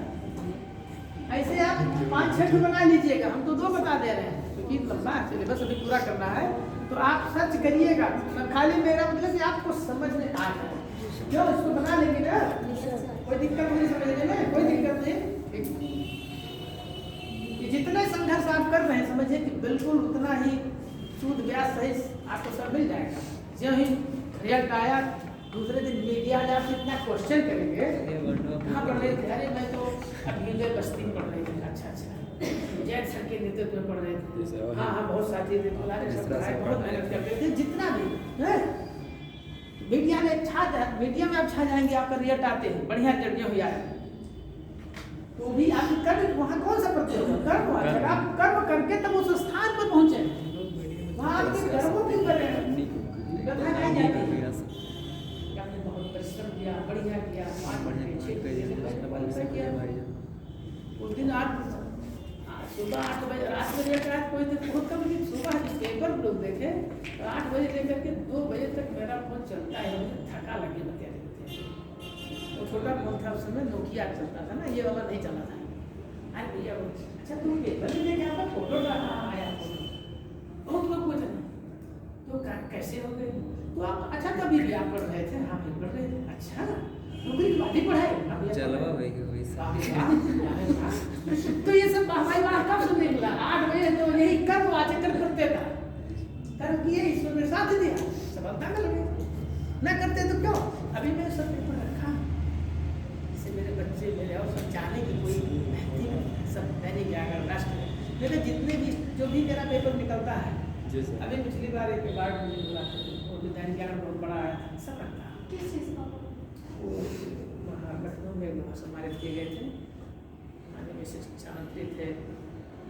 ऐसे आप 5-6 बना लीजिएगा, हम तो 2 बता दे रहे हैं क्योंकि लंबा सिलेबस अभी पूरा करना है। तो आप सर्च करिएगा, खाली मेरा मतलब कि आपको समझ में आ जाए, क्यों इसको बना लेंगे ना, कोई दिक्कत नहीं समझने में, कोई दिक्कत नहीं। ये जितने संघर्ष आप कर रहे हैं समझिए कि बिल्कुल उतना ही सूद ब्याज सहित आपको सब मिल जाएगा। जो ही रिजल्ट आया दूसरे दिन मीडिया वाले आपसे इतना क्वेश्चन करेंगे, कहाँ पढ़ रहे थे, अरे मैं तो अभ्युदय बस्ती में पढ़ रही थी। अच्छा अच्छा, जैन सर के नेतृत्व में पढ़ रहे थे। हाँ हाँ बहुत साथी थे, बहुत मेहनत करते थे, जितना भी है मीडिया में मीडिया में आप छा जाएंगे, आपका रिजल्ट आते हैं बढ़िया रिजल्ट हुआ है तो भी आप कर्म, वहाँ कौन सा प्रत्यय होगा, कर्म हुआ। आप कर्म करके तब उस स्थान पर पहुंचे, वहाँ आपके कर्मों की कथा नहीं जाती। आपने बहुत परिश्रम किया, बढ़िया किया, उस दिन सुबह 8 बजे, रात में लेकर कोई तो बहुत कम, लेकिन सुबह पेपर लोग देखे तो 8 बजे लेकर के 2 बजे तक मेरा फोन चलता है, मुझे थका लगे बताते। वो छोटा फोन था उस समय, नोकिया चलता था ना, ये वाला नहीं चला था। अरे भैया अच्छा तुम पेपर में लेके आपका फोटो आया, बहुत लोग पूछे तो कैसे हो गए, तो आप अच्छा कभी भी आप पढ़ रहे थे, हाँ फिर पढ़ रहे थे, अच्छा नौकरी के बाद ही पढ़ाए चलवा भाई के वही तो ये सब हमारी बात कब सुनने मिला, 8 बजे तो यही कर्म वाचक करते था, कर्म किए ईश्वर ने साथ दिया, सफलता मिल गई। न करते तो क्यों, अभी मैं सब पेपर रखा, इससे मेरे बच्चे मेरे और सब जाने की कोई सब दैनिक जागरण, राष्ट्र, मेरे जितने भी जो भी मेरा पेपर निकलता है, अभी पिछली बार एक बार मुझे मिला वो भी दैनिक जागरण बहुत बड़ा आया था, सब रखता। किस चीज़ का? वो वहाँ लखनऊ में वहाँ सम्मानित किए गए थे, माननीय शिक्षा मंत्री थे,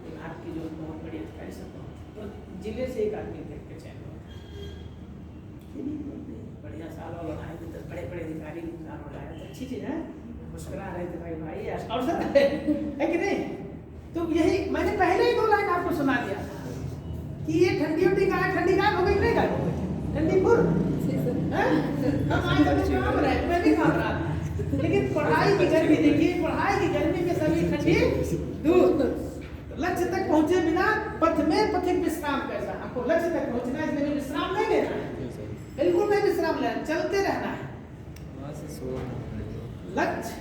विभाग की जो बहुत बड़ी अधिकारी सब, तो जिले से एक आदमी देख के चयन हुआ, बढ़िया साल और लड़ाए थे, बड़े बड़े अधिकारी साल लड़ाए थे, अच्छी चीज़ है, मुस्कुरा रहे थे भाई अवसर है कि नहीं। तो यही मैंने पहले ही 2 लाइन आपको सुना दिया था कि ये ठंडी उठी कहाँ, ठंडी कहाँ हो गई, नहीं गायब हो गई, ठंडी पुर हम आज काम रहे, मैं भी काम रहा था, लेकिन पढ़ाई की गर्मी देखिए, पढ़ाई की गर्मी में सभी ठंडी दूर, लक्ष्य तक पहुंचे बिना पथ में पथिक विश्राम कैसा, हमको लक्ष्य तक पहुंचना है, इसलिए विश्राम नहीं लेना है, बिल्कुल नहीं विश्राम लेना, चलते रहना है। लक्ष्य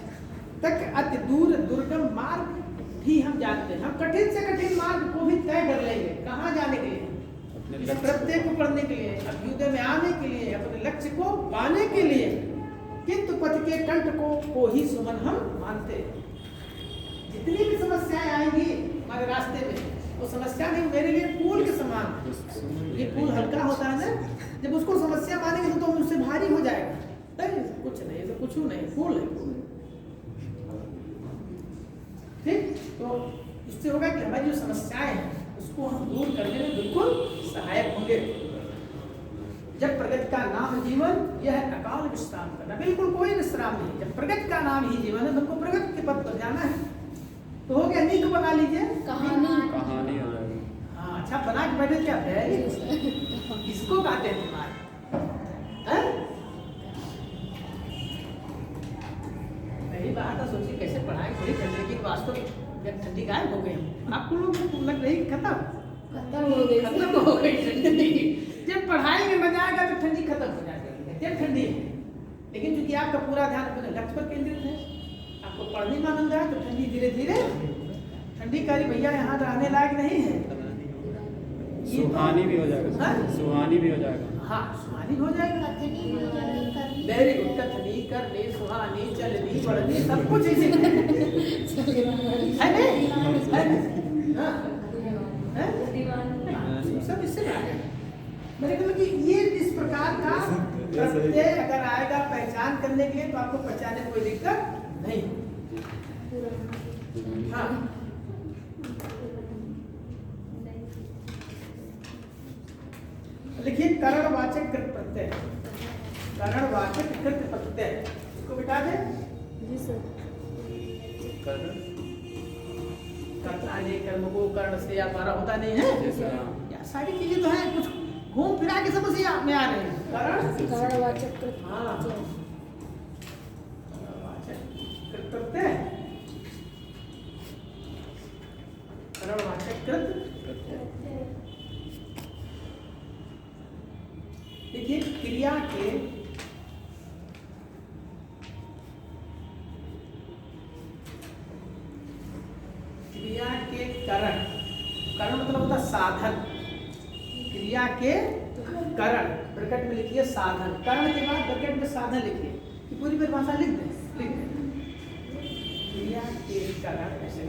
तक अति दूर दुर्गम मार्ग भी हम जानते हैं, हम कठिन से कठिन मार्ग को भी तय कर लेंगे, कहाँ जाने के लिए, इस प्रत्यय को पढ़ने के लिए, अभ्युदय में आने के लिए, अपने लक्ष्य को पाने के लिए, किंतु पथ के कंठ को ही सुमन हम मानते हैं। जितनी भी समस्याएं आएंगी हमारे रास्ते में, वो समस्या नहीं मेरे लिए पुल के समान, ये पुल हल्का होता है ना, जब उसको समस्या मानेंगे तो उससे भारी हो जाएगा, नहीं कुछ नहीं, तो कुछ नहीं, पुल है पुल। ठीक, तो इससे होगा कि हमारी जो समस्याएं हैं उसको हम दूर करने में बिल्कुल सहायक होंगे। जब प्रगति का नाम जीवन, यह है अकाल विश्राम करना, बिल्कुल कोई विश्राम नहीं, जब प्रगति का नाम ही जीवन है, तुमको प्रगति के पथ पर जाना है। तो हो गया, नीक बना लीजिए, कहानी कहानी हो जाएगी। हाँ अच्छा बना के बैठे क्या है, इसको कहते हैं दिमाग। हैं? पहली बात तो सोचिए कैसे पढ़ाई थोड़ी ठंडी, लेकिन वास्तव में ठंडी गायब हो गई। आपको लोग को लग रही खत्म खत्म हो गई ठंडी। जब पढ़ाई में मजा आएगा तो ठंडी खत्म हो जाएगी, जब ठंडी है। लेकिन क्योंकि आपका पूरा ध्यान अपने लक्ष्य पर केंद्रित है, आपको पढ़ने में आनंद आए, तो ठंडी धीरे धीरे ठंडी कारी भैया यहाँ रहने लायक नहीं है। सुहानी भी हो जाएगा, हाँ? सुहानी भी हो जाएगा। हाँ, सुहानी हो जाएगा। कथनी करनी वेरी गुड। कथनी, करनी, सुहानी, चलनी, बढ़नी, सब कुछ इसी में है नहीं? है नहीं? हाँ। हैं? सब इससे आ गया। मेरे ख्याल कि ये इस प्रकार का प्रत्यय अगर आएगा पहचान करने के लिए, तो आपको पहचानने में कोई दिक्कत नहीं। हाँ, लिखिए करणवाचक कृत प्रत्यय। करणवाचक कृत प्रत्यय इसको बिठा दे। जी सर। कर्ताने कर्म को कर्ण से या द्वारा होता नहीं है। या सारी चीजें तो हैं, कुछ घूम फिरा के सब उसी आप में आ रहे हैं। करणवाचक कृत हाँ, कृत प्रत्यय, करणवाचक कृत। देखिए क्रिया के करण, करण मतलब होता साधन। क्रिया के करण ब्रैकेट में लिखिए साधन, करण के बाद ब्रैकेट में साधन लिखिए। कि पूरी परिभाषा लिख दें, लिख दें। क्रिया के करण ऐसे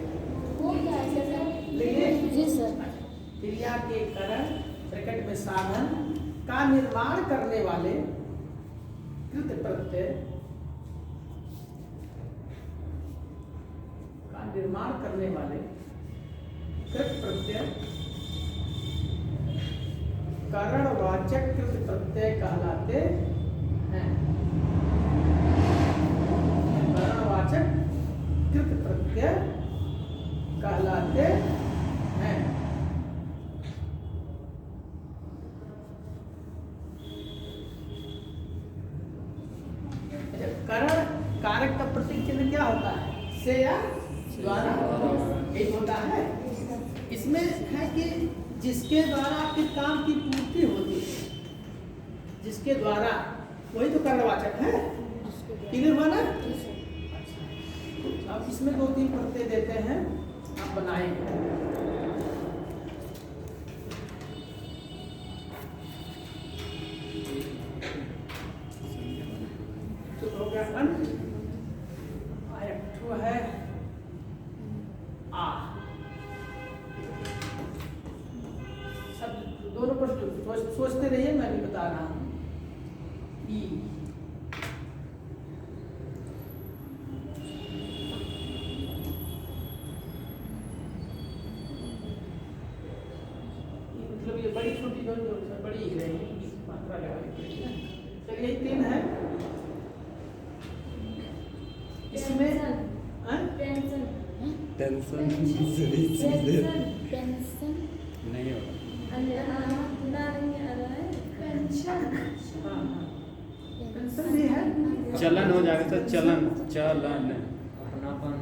वो क्या है सर? लिखिए। जी सर। क्रिया के करण ब्रैकेट में साधन का निर्माण करने वाले कृत प्रत्यय का निर्माण करने वाले कृत प्रत्यय करणवाचक कृत प्रत्यय कहलाते हैं। करणवाचक कृत प्रत्यय कहलाते हैं। करण कारक का प्रतीक चिन्ह क्या होता है? से या द्वारा एक होता है। इसमें है कि जिसके द्वारा आपके काम की पूर्ति होती है, जिसके द्वारा, वही तो करणवाचक है। क्लियर हुआ ना? अब इसमें 2-3 प्रत्यय देते हैं, आप बनाएंगे। तो हो गया अन, है आ। सब दोनों पर सोचते रहिए, मैं भी बता रहा हूँ। ई मतलब ये बड़ी छोटी जो बड़ी ही रहेगी, मात्रा लगा लीजिए। चलिए 3 है इसमें। टेंशन टेंशन टेंशन नहीं होगा। पेंशन भी है। चलन हो जाएगा सर, चलन, चलन, अपनापन,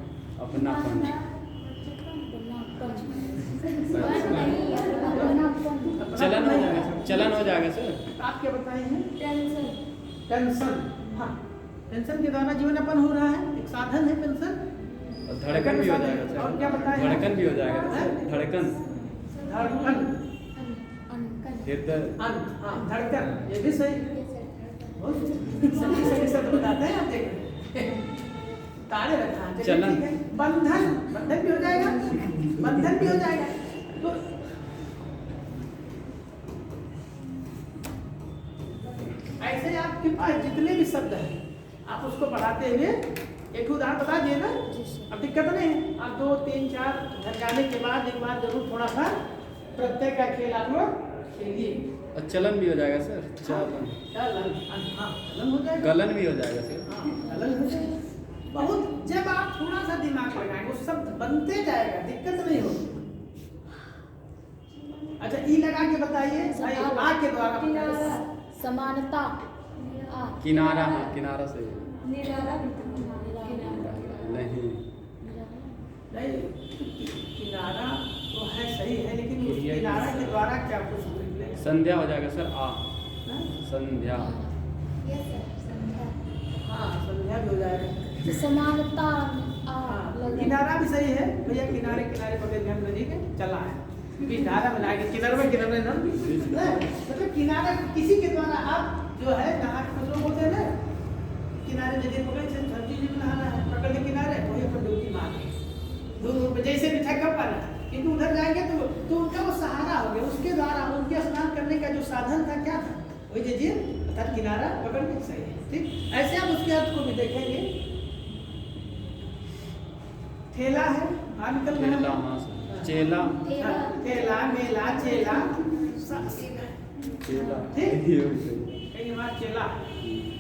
अपनापन। चलन हो जाएगा सर, चलन हो जाएगा सर। आप क्या बताए हैं? Tension pension. हाँ, पेंशन के द्वारा जीवन यापन हो रहा है, एक साधन है पेंशन। और धड़कन भी हो जाएगा सर। और क्या बताए? धड़कन भी हो जाएगा सर, धड़कन, धड़कन, हृदय, हाँ धड़कन, ये भी सही। सही शब्द बताते हैं, आप देख तारे रखा है। चलन, बंधन, बंधन भी हो जाएगा, बंधन भी हो जाएगा। तो ऐसे आपके पास जितने भी शब्द हैं, आप उसको बढ़ाते हुए एक उदाहरण बता दिए ना। अब दिक्कत नहीं है, आप 2, 3, 4 घर जाने के बाद एक बार जरूर थोड़ा सा प्रत्यय का खेल आप लोग खेलिए। और चलन भी हो जाएगा सर, चलन, चलन, हाँ चलन हो जाएगा, गलन भी हो जाएगा सर। हाँ गलन हो जाएगा। बहुत जब आप थोड़ा सा दिमाग लगाएंगे, वो शब्द बनते जाएगा, दिक्कत नहीं होगी। अच्छा ई लगा बताइए आ के द्वारा किनारा समानता आ किनारा, हाँ किनारा सही है। निराला भी था। नहीं, नहीं किनारा तो है सही है, लेकिन उस किनारा के द्वारा क्या कुछ निकलेगा? संध्या हो जाएगा सर, आ हाँ? संध्या। यस सर, संध्या। हाँ संध्या भी हो जाएगा। तो समानता आ हाँ, लगा किनारा भी सही है भैया, किनारे किनारे पकड़ के हम नदी के चला है, क्योंकि धारा में लाएंगे किनारे में ना मतलब किनारा किसी के द्वारा आप जो है नहा कुछ लोग होते हैं ना, किनारे नदी पकड़े सब्जी जी में नहाना है, पकड़ के किनारे वही पर डुबकी मारनी दूर जैसे भी ठक्का पाना, किंतु उधर जाएंगे तो उनका वो सहारा हो गया, उसके द्वारा उनके स्नान करने का जो साधन था क्या था, वही दीजिए अर्थात किनारा पकड़ के सही है। ठीक, ऐसे आप उसके अर्थ को भी देखेंगे। थैला है, निकल चेला, रहा हाँ है सर, चेला, थैला मेला चेला चेला, ठीक? ये भी सही। कहीं वहाँ चेला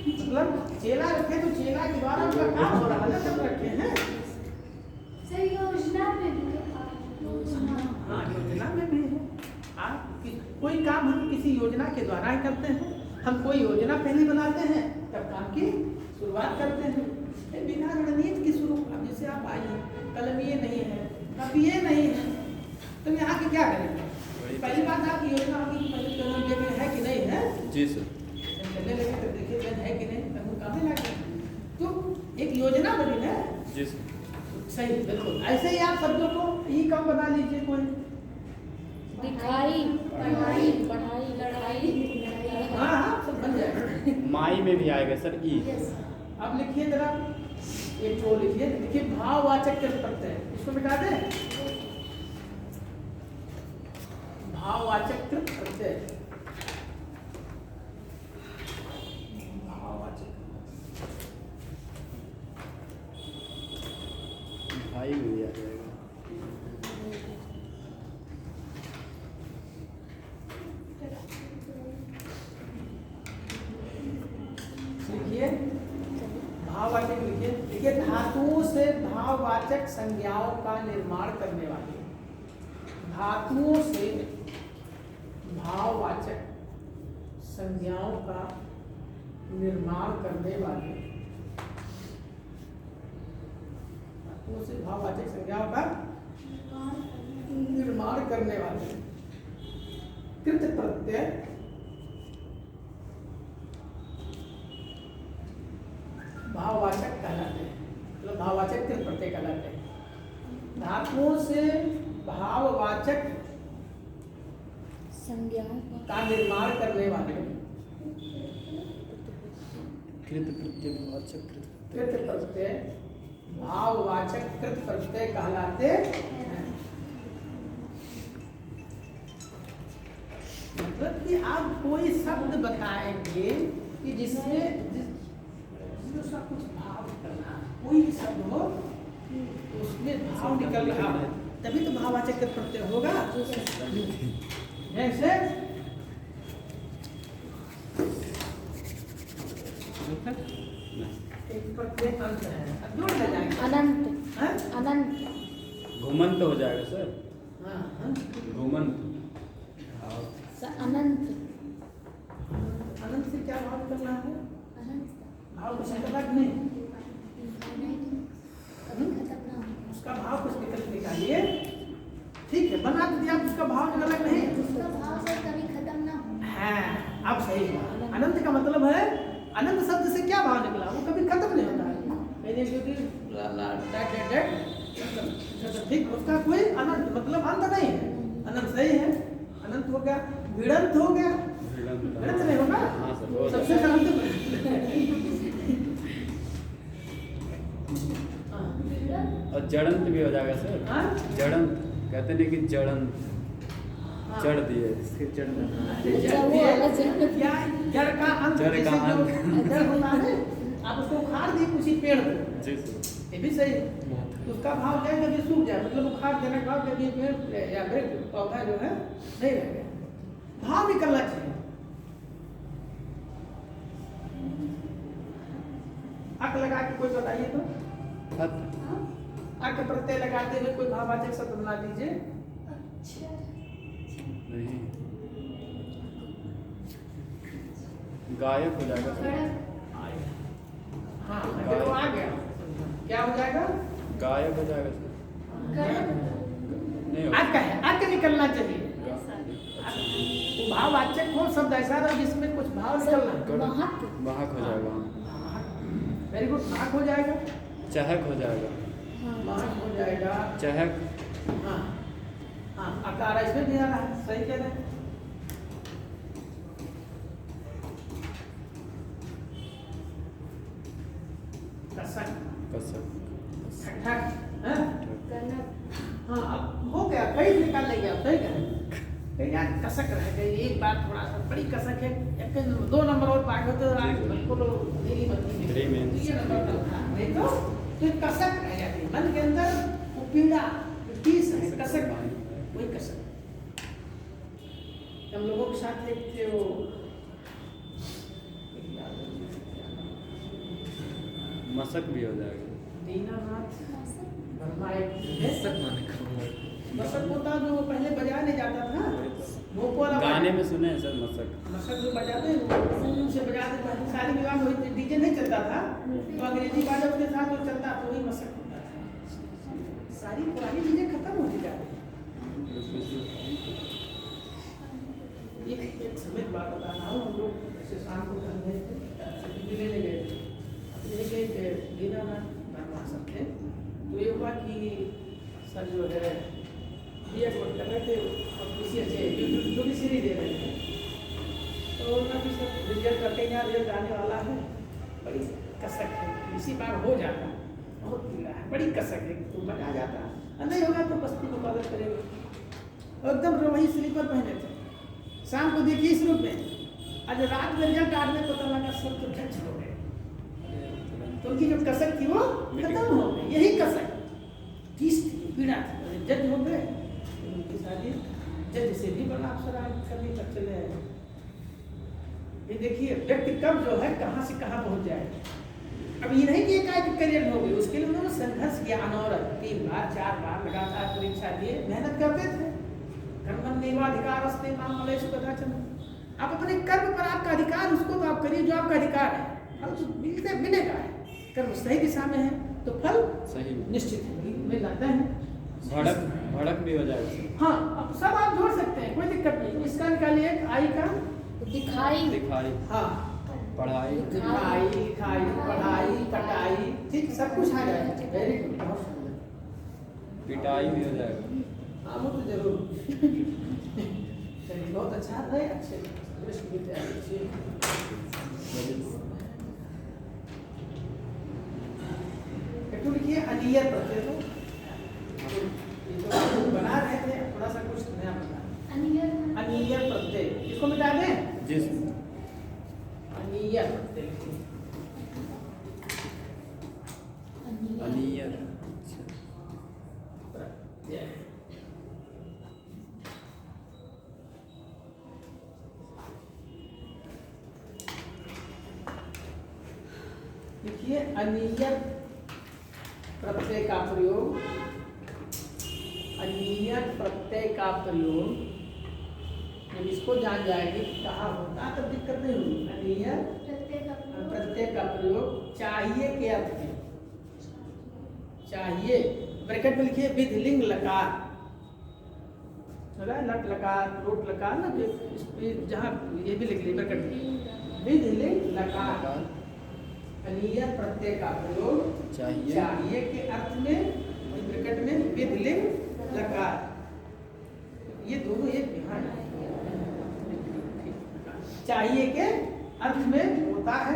मतलब चेला रखे तो चेला के द्वारा उनका काम हो रहा है, सब रखे हैं। सर योजना में भी हाँ योजना में भी है। आप कोई काम हम किसी योजना के द्वारा ही करते हैं, हम कोई योजना पहले बनाते हैं तब काम की शुरुआत करते हैं। बिना रणनीति की शुरू, अब जैसे आप आई हैं, कलम ये नहीं है, अब ये नहीं है, तो यहाँ के क्या करेंगे? पहली बात आपकी योजना होगी कि पहले कलम ये है कि नहीं है, जी सर, चलने लगे तो देखिए पेन है कि नहीं, कहीं काम नहीं लगे, तो एक योजना बनी है। जी सर, सही, बिल्कुल ऐसे ही आप शब्दों को ई कम बना लीजिए कोई। दिखाई पढ़ाई पढ़ाई लड़ाई हाँ हाँ सब बन जाएगा। माई में भी आएगा सर, ई। अब लिखिए जरा एक तो लिखिए, देखिए भाववाचक के प्रत्यय, इसको मिटा दें। भाववाचक के प्रत्यय, भाववाचक भाई में भी आ जाएगा। लिखिए भाववाचक, लिखिए देखिए धातुओं से भाववाचक संज्ञाओं का निर्माण करने वाले, धातुओं से भाववाचक संज्ञाओं का निर्माण करने वाले, धातुओं से भाववाचक संज्ञाओं का निर्माण करने वाले कृत प्रत्यय भाववाचक कहलाते हैं, मतलब भाववाचक कृत प्रत्यय कहलाते हैं। धातुओं से भाववाचक संज्ञाओं का निर्माण करने वाले कृत प्रत्यय वाचक कृत प्रत्यय भाववाचक कृत प्रत्यय कहलाते हैं। मतलब कि आप कोई शब्द बताएंगे कि जिसमें उसका कुछ भाव करना, कोई शब्द हो तो उसमें भाव निकल रहा है, तभी तो भाववाचक कृत प्रत्यय होगा। जैसे एक प्रत्यय अंत है, अब जोड़ ले जाएंगे अनंत हैं? अनंत घुमंत हो जाएगा सर, हाँ, हाँ। घुमंत। अनंत अनंत से क्या भाव निकल रहा है? अनंत भाव कुछ निकला कि नहीं? कभी खत्म ना हो। उसका भाव कुछ निकालिए, ठीक है, बना तो दिया, उसका भाव निकला कि नहीं? उसका भाव सर कभी खत्म ना हो। हाँ, अब सही है। अनंत का मतलब है, अनंत शब्द से क्या भाव निकला, वो कभी खत्म नहीं होता है, ठीक, उसका कोई अनंत मतलब अंत नहीं है, अनंत सही है। अनंत हो गया, विड़ंत हो गया, विड़ंत नहीं होगा, हाँ सर, हो सबसे शांत और जड़ंत भी हो जाएगा सर, हाँ? जड़ंत कहते नहीं कि जड़ंत, जड़ दिए इसके जड़ क्या जड़ का अंत, जड़ का जैसे जो अंत। जड़ होता है, आप उसको उखाड़ दिए किसी पेड़ को, जी सर, ये भी सही है। उसका भाव क्या है, जब ये सूख जाए, मतलब उखाड़ देने के बाद जब ये पेड़ या वृक्ष पौधा जो है नहीं रह गया, भाव निकलना चाहिए। अक लगा के कोई बताइए तो, अत, अक प्रत्यय लगाते हुए कोई भाववाचक शब्द बना दीजिए। अच्छा नहीं गायब हो जाएगा सर। गड़क आएगा। हाँ देखो आ गया, क्या हो जाएगा? गायब हो जाएगा सर। गड़क नहीं होगा। आज का है, आज का निकलना चाहिए। अच्छा वो भाववाचक हो शब्द ऐसा रहा जिसमें कुछ भाव निकलना। महक महक हो जाएगा। वेरी गुड, महक हो जाएगा, चहक हो जाएगा। महक हो जाएगा। चहक। हाँ हाँ, अकार इसमें भी आ रहा है, सही कह रहे हैं। कसक, कसक। ठक, हाँ? कनक हाँ अब हो गया, कई निकाल लेंगे आप, सही कह रहे हैं। कहीं यार कसक रह गई, एक बात थोड़ा सा बड़ी कसक है, एक 2 नंबर और बाकी होते तो आज बिल्कुल नहीं बनती। 3 में। ये नंबर था, नहीं तो कसक रह जाती है मन के अंदर, वो पीड़ा टीस है, कसक वही कसक। हम लोगों के साथ एक थे वो मशक भी हो जाएगा। दीनानाथ वर्मा, मशक माने खाऊंगा। मशक होता जो पहले बजाने जाता था, भोंपू वाला गाने में सुने हैं सर मशक। मशक जो बजाते हैं वो फूल से बजाते थे, शादी विवाह में वही डीजे नहीं चलता था, तो अंग्रेजी बाजा के साथ जो चलता तो वही मशक होता था। सारी पुरानी चीजें खत्म होती जा रही हैं। एक समय की बात बता रहा हूँ, हम लोग ऐसे शाम को घर गए थे, लेने गए थे, अपने एक दीनानाथ वर्मा सब थे, तो ये हुआ कि सर जो है दिया कोट कर रहे थे और किसी अच्छे जुडिशरी दे रहे थे, तो उन्होंने भी सब रिजल्ट करके यहाँ रिजल्ट आने वाला है, बड़ी कसक है, इसी बार हो जाता, बहुत पीड़ा है, बड़ी कसक है, तो मजा आ जाता, और नहीं होगा तो बस्ती को मदद करेगा। और एकदम वही स्लीपर पहने थे, शाम को देखिए इस रूप में, आज रात में रिजल्ट आने में पता लगा सब तो ढच हो गए, तो उनकी जो कसक थी वो खत्म हो गई। यही कसक तीस थी, पीड़ा थी, जज हो गए, उनकी शादी जज से भी बड़ा अफसर करने तक चले आए। ये देखिए व्यक्ति कब जो है कहाँ से कहाँ पहुँच जाए। अब ये नहीं कि एक करियर हो गई, उसके लिए उन्होंने संघर्ष किया, अनवरत 3 बार 4 बार लगातार परीक्षा दिए, मेहनत करते थे। कर्मण नैवाधिकार अस्ते माम मलेश कदाचन। आप अपने कर्म पर आपका अधिकार, उसको तो आप करिए जो आपका अधिकार है, फल तो मिलते मिलेगा है। कर्म सही दिशा में है तो फल सही निश्चित मिल जाता है। भड़क भी हो जाएगा। हाँ अब सब आप जोड़ सकते हैं, कोई दिक्कत नहीं। इसका निकालिए आई का दिखाई दिखाई। हाँ, पढ़ाई। दिखाई लिखाई पढ़ाई कटाई, ठीक सब कुछ आ जाएगा। वेरी गुड, बहुत सुंदर। पिटाई भी हो जाएगा। हाँ वो तो जरूर। चलिए बहुत अच्छा है, अच्छे तो लिखिए अनियत प्रत्यय, तो बना रहे थे, थोड़ा सा कुछ नया बना। अनियत प्रत्यय इसको मिटा दें। जिस अनियत प्रत्यय लिखिए। अनियर। प्रत्यय लिखिए अनियत प्रत्यय का प्रयोग, अनियत प्रत्यय का प्रयोग जब इसको जान जाएंगे कहाँ होता तब दिक्कत नहीं होगी। अनियत प्रत्यय का प्रयोग चाहिए के अर्थ में, चाहिए ब्रैकेट में लिखिए विधिलिंग लकार, लट लकार लोट लकार ना, जहाँ ये भी लिख लीजिए ब्रैकेट में विधिलिंग लकार। अनियत प्रत्यय का प्रयोग चाहिए के अर्थ में, ब्रैकेट में विधिलिंग लकार, ये दोनों एक बिहार है। चाहिए के अर्थ में होता है,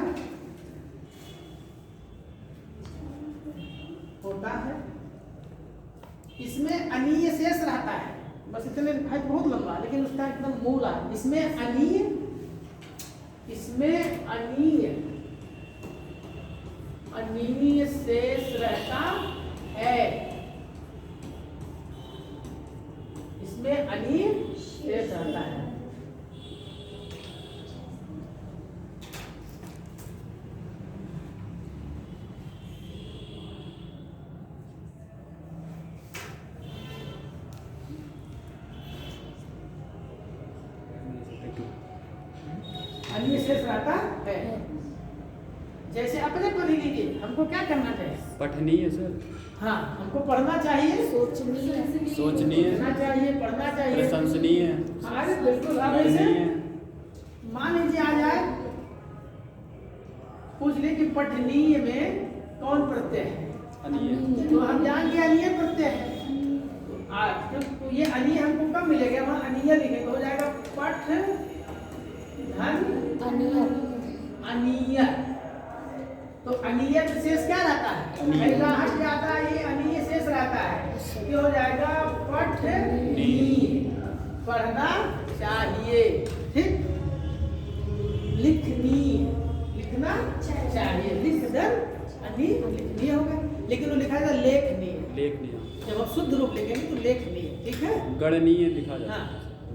इसमें अनीय शेष रहता है, बस इतने है बहुत लंबा, लेकिन उसका एकदम मूल है। इसमें अनीय शेष रहता है, इसमें अनीय शेष रहता है। अनीय शेष रहता है। जैसे अपने पर ही लीजिए, हमको क्या करना चाहिए? पठनीय सर, हाँ, हमको पढ़ना चाहिए, सोचनीय, सोचनीय, सोचना चाहिए, पढ़ना चाहिए। प्रशंसनीय, अरे बिल्कुल। अब ऐसे स्मरणीय, मान लीजिए आ जाए, पूछ ले कि पठनीय में कौन प्रत्यय है, अनीय, तो हम जान गए अनीय प्रत्यय है। तो ये अनीय हमको कब मिलेगा? वहाँ अनीय लिखेंगे, हो जाएगा पठ धन अनीय, अनीय। तो अनीय शेष क्या रहता है? अनीय। पहला हट जाता है, ये अनीय शेष रहता है, ये हो जाएगा पठनीय, पढ़ना चाहिए। ठीक, लिखनीय, लिखना चाहिए, लिख दर अनीय लिखनीय हो गया। लेकिन वो लिखा जाएगा लेखनीय, लेखनीय, जब आप शुद्ध रूप लिखेंगे तो लेखनीय। ठीक है, गणनीय लिखा जाता हाँ। है,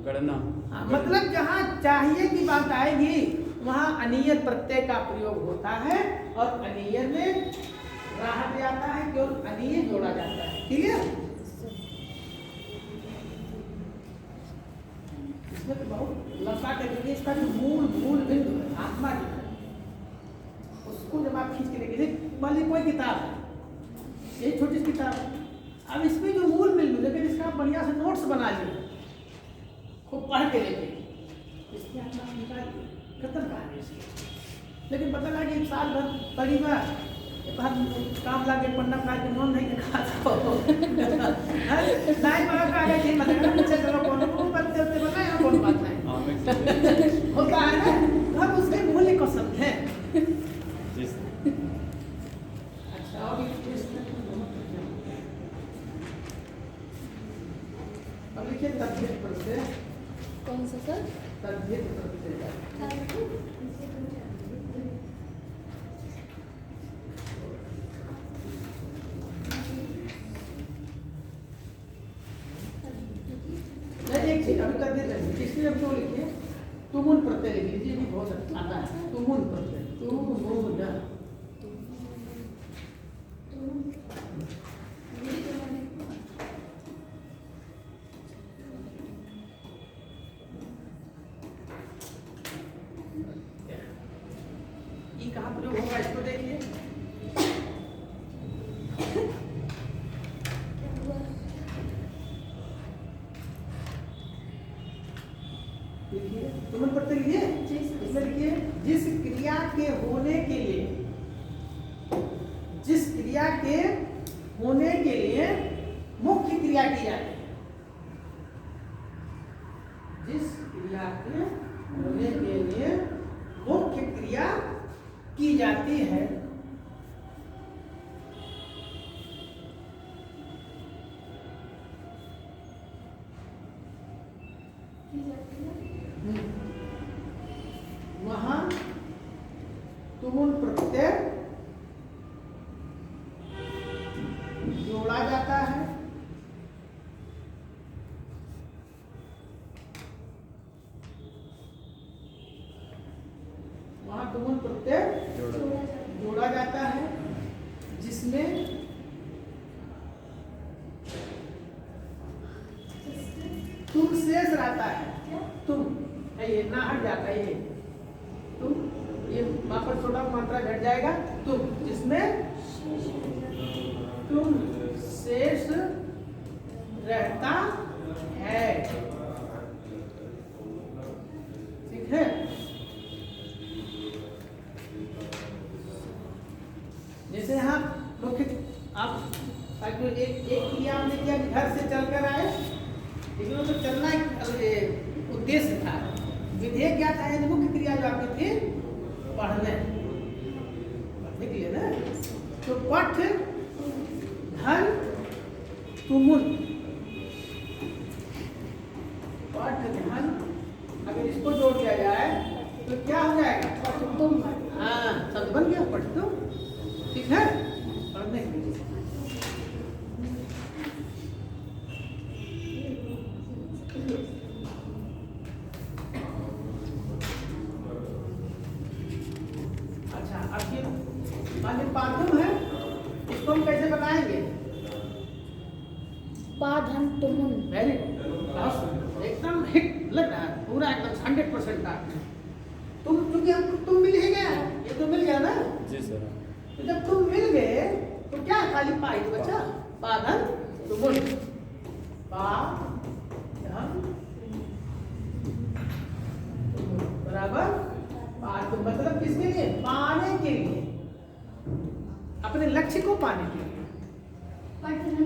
गणना। हाँ, मतलब जहाँ चाहिए की बात आएगी वहाँ अनीय प्रत्यय का प्रयोग होता है, और अनीय में राहत आता है, केवल अनीय जोड़ा जाता है। ठीक है, इसमें तो बहुत लंबा करेंगे। इसका जो मूल बिंदु है, आत्मा जो है, उसको जब आप खींच के लेंगे, मान लीजिए कोई किताब है, ये छोटी सी किताब है, अब इसमें जो मूल बिंदु, लेकिन इसका आप बढ़िया से नोट्स बना लिए, खूब पढ़ के लेके इसकी आत्मा निकाल खत्म कहानी इसकी। लेकिन पता लगा कि साल भर पढ़ी हुआ काम लागे पढ़ना का के मन नहीं खाता हो नहीं बड़ा का आगे थी मतलब अच्छा चलो कौन को पढ़ते होते बना या कौन बात नहीं होता है ना, हम उसके मूल्य को समझें। अच्छा, अब लिखिए तद्धित प्रत्यय। कौन सा सर? तद्धित प्रत्यय। एक चीज अभी तद्धित है, इसमें अब क्यों लिखिए? तुमुन प्रत्यय लिख लीजिए, ये भी बहुत अच्छा आता है। तुमुन प्रत्यय, तुमुन। ये कहाँ प्रयोग होगा इसको देखिए। लिखिए, तुमुन प्रत्यय लिखिए, इसमें लिखिए जिस क्रिया के होने के लिए, जिस क्रिया के होने के लिए मुख्य क्रिया की जाती है, जिस क्रिया के होने के लिए मुख्य क्रिया की जाती है, वहां तुमुन प्रत्यय जोड़ा जाता है। वहां तुमुन प्रत्यय जोड़ा जाता है, जिसमें तुम शेष रहता है। तुम है, ये ना हट जाता है, ये तुम, ये वहां पर छोटा मात्रा घट जाएगा, तुम, जिसमें तुम शेष रहता है। ठीक है, जैसे यहाँ मुख्य आप एक क्रिया हमने किया कि घर से चलकर आए, लेकिन वो तो चलना एक उद्देश्य था, विधेयक क्या था? मुख्य क्रिया जो आपकी थी पढ़ने, पढ़ने के लिए ना, तो पठ धन तुमुन, पठ धन, अगर इसको जोड़ दिया जाए तो क्या हो जाएगा? पठ तुम। हाँ, शब्द बन गया पठ तुम। ठीक है, पढ़ने के लिए। अच्छा, अब ये मान लीजिए पाठम है, इसको हम कैसे बनाएंगे? पाधन तुमुन। वेरी गुड, एकदम हिट लग रहा है, पूरा एकदम 100% का। तुम क्योंकि हम तुम मिल ही गया, ये तो मिल गया ना। जी सर। तो जब तुम मिल गए तो क्या खाली पाई बचा, पाधन तुमुल, बराबर। तो मतलब किसके लिए? पाने के लिए, अपने लक्ष्य को पाने के लिए। पठन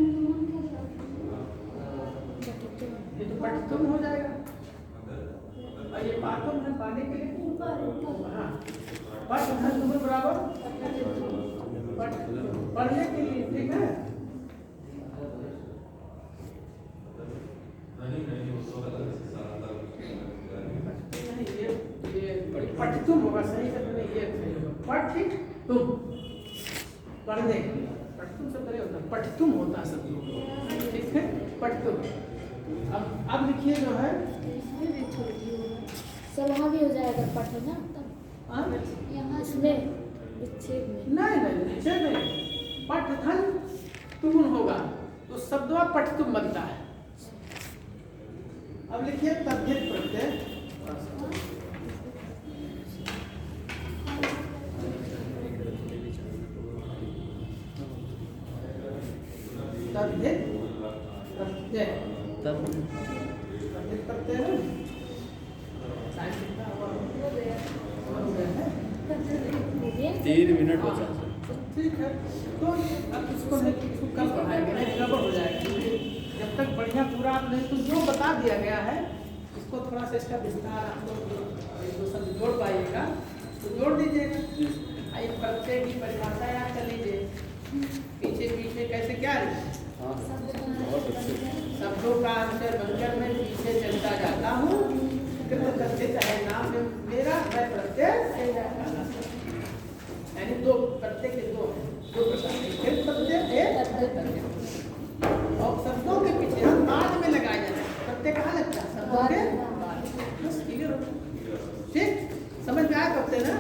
ये तो पठतुम हो जाएगा और ये पाठुम है पाने के लिए। हाँ, पठन तुम बराबर पढ़ने के लिए, ठीक है। ये पठतुम होगा, सही शब्द नहीं, ये सही होगा। पठित तुम, पढ़ने के लिए। पठतुम शब्द नहीं होता, पठतुम होता शब्द, ठीक है। पठतुम। अब लिखिए जो है सभा भी हो जाएगा पठन ना तब यहाँ इसमें विच्छेद में। नहीं विच्छेद नहीं, पठधन तुम होगा तो शब्दवा पठतुम बनता है। अब लिखिए तद्धित प्रत्यय। तद्धित प्रत्यय, तद्धित प्रत्यय है। टाइम कितना हुआ? हो गया है। 3 मिनट बचा सर। ठीक है, तो अब इसको नहीं, इसको कल पढ़ाएंगे, नहीं गड़बड़ हो जाएगा। जब तक बढ़िया पूरा आप नहीं, तो जो बता दिया गया है इसको थोड़ा सा इसका विस्तार आप लोग एक दो शब्द जोड़ पाइएगा तो जोड़ दीजिएगा। एक प्रत्यय की परिभाषा याद कर लीजिए, पीछे पीछे कैसे क्या है, हाँ बहुत अच्छे। शब्दों का अंतर बनकर मैं पीछे चलता जाता हूँ, कृतकथित है नाम मेरा, मैं प्रत्यय, यानी दो प्रत्यय के दो प्रकार, कृत प्रत्यय एक प्रत्यय। और शब्दों के पीछे हम बाद में लगाए जाते हैं, प्रत्यय कहाँ लगता है? शब्दों के बाद। बस क्लियर हो, ठीक, समझ में आया प्रत्यय ना।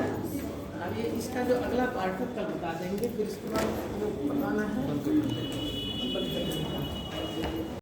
अब ये इसका जो अगला पार्ट है कल बता देंगे, फिर इसके बाद बताना है।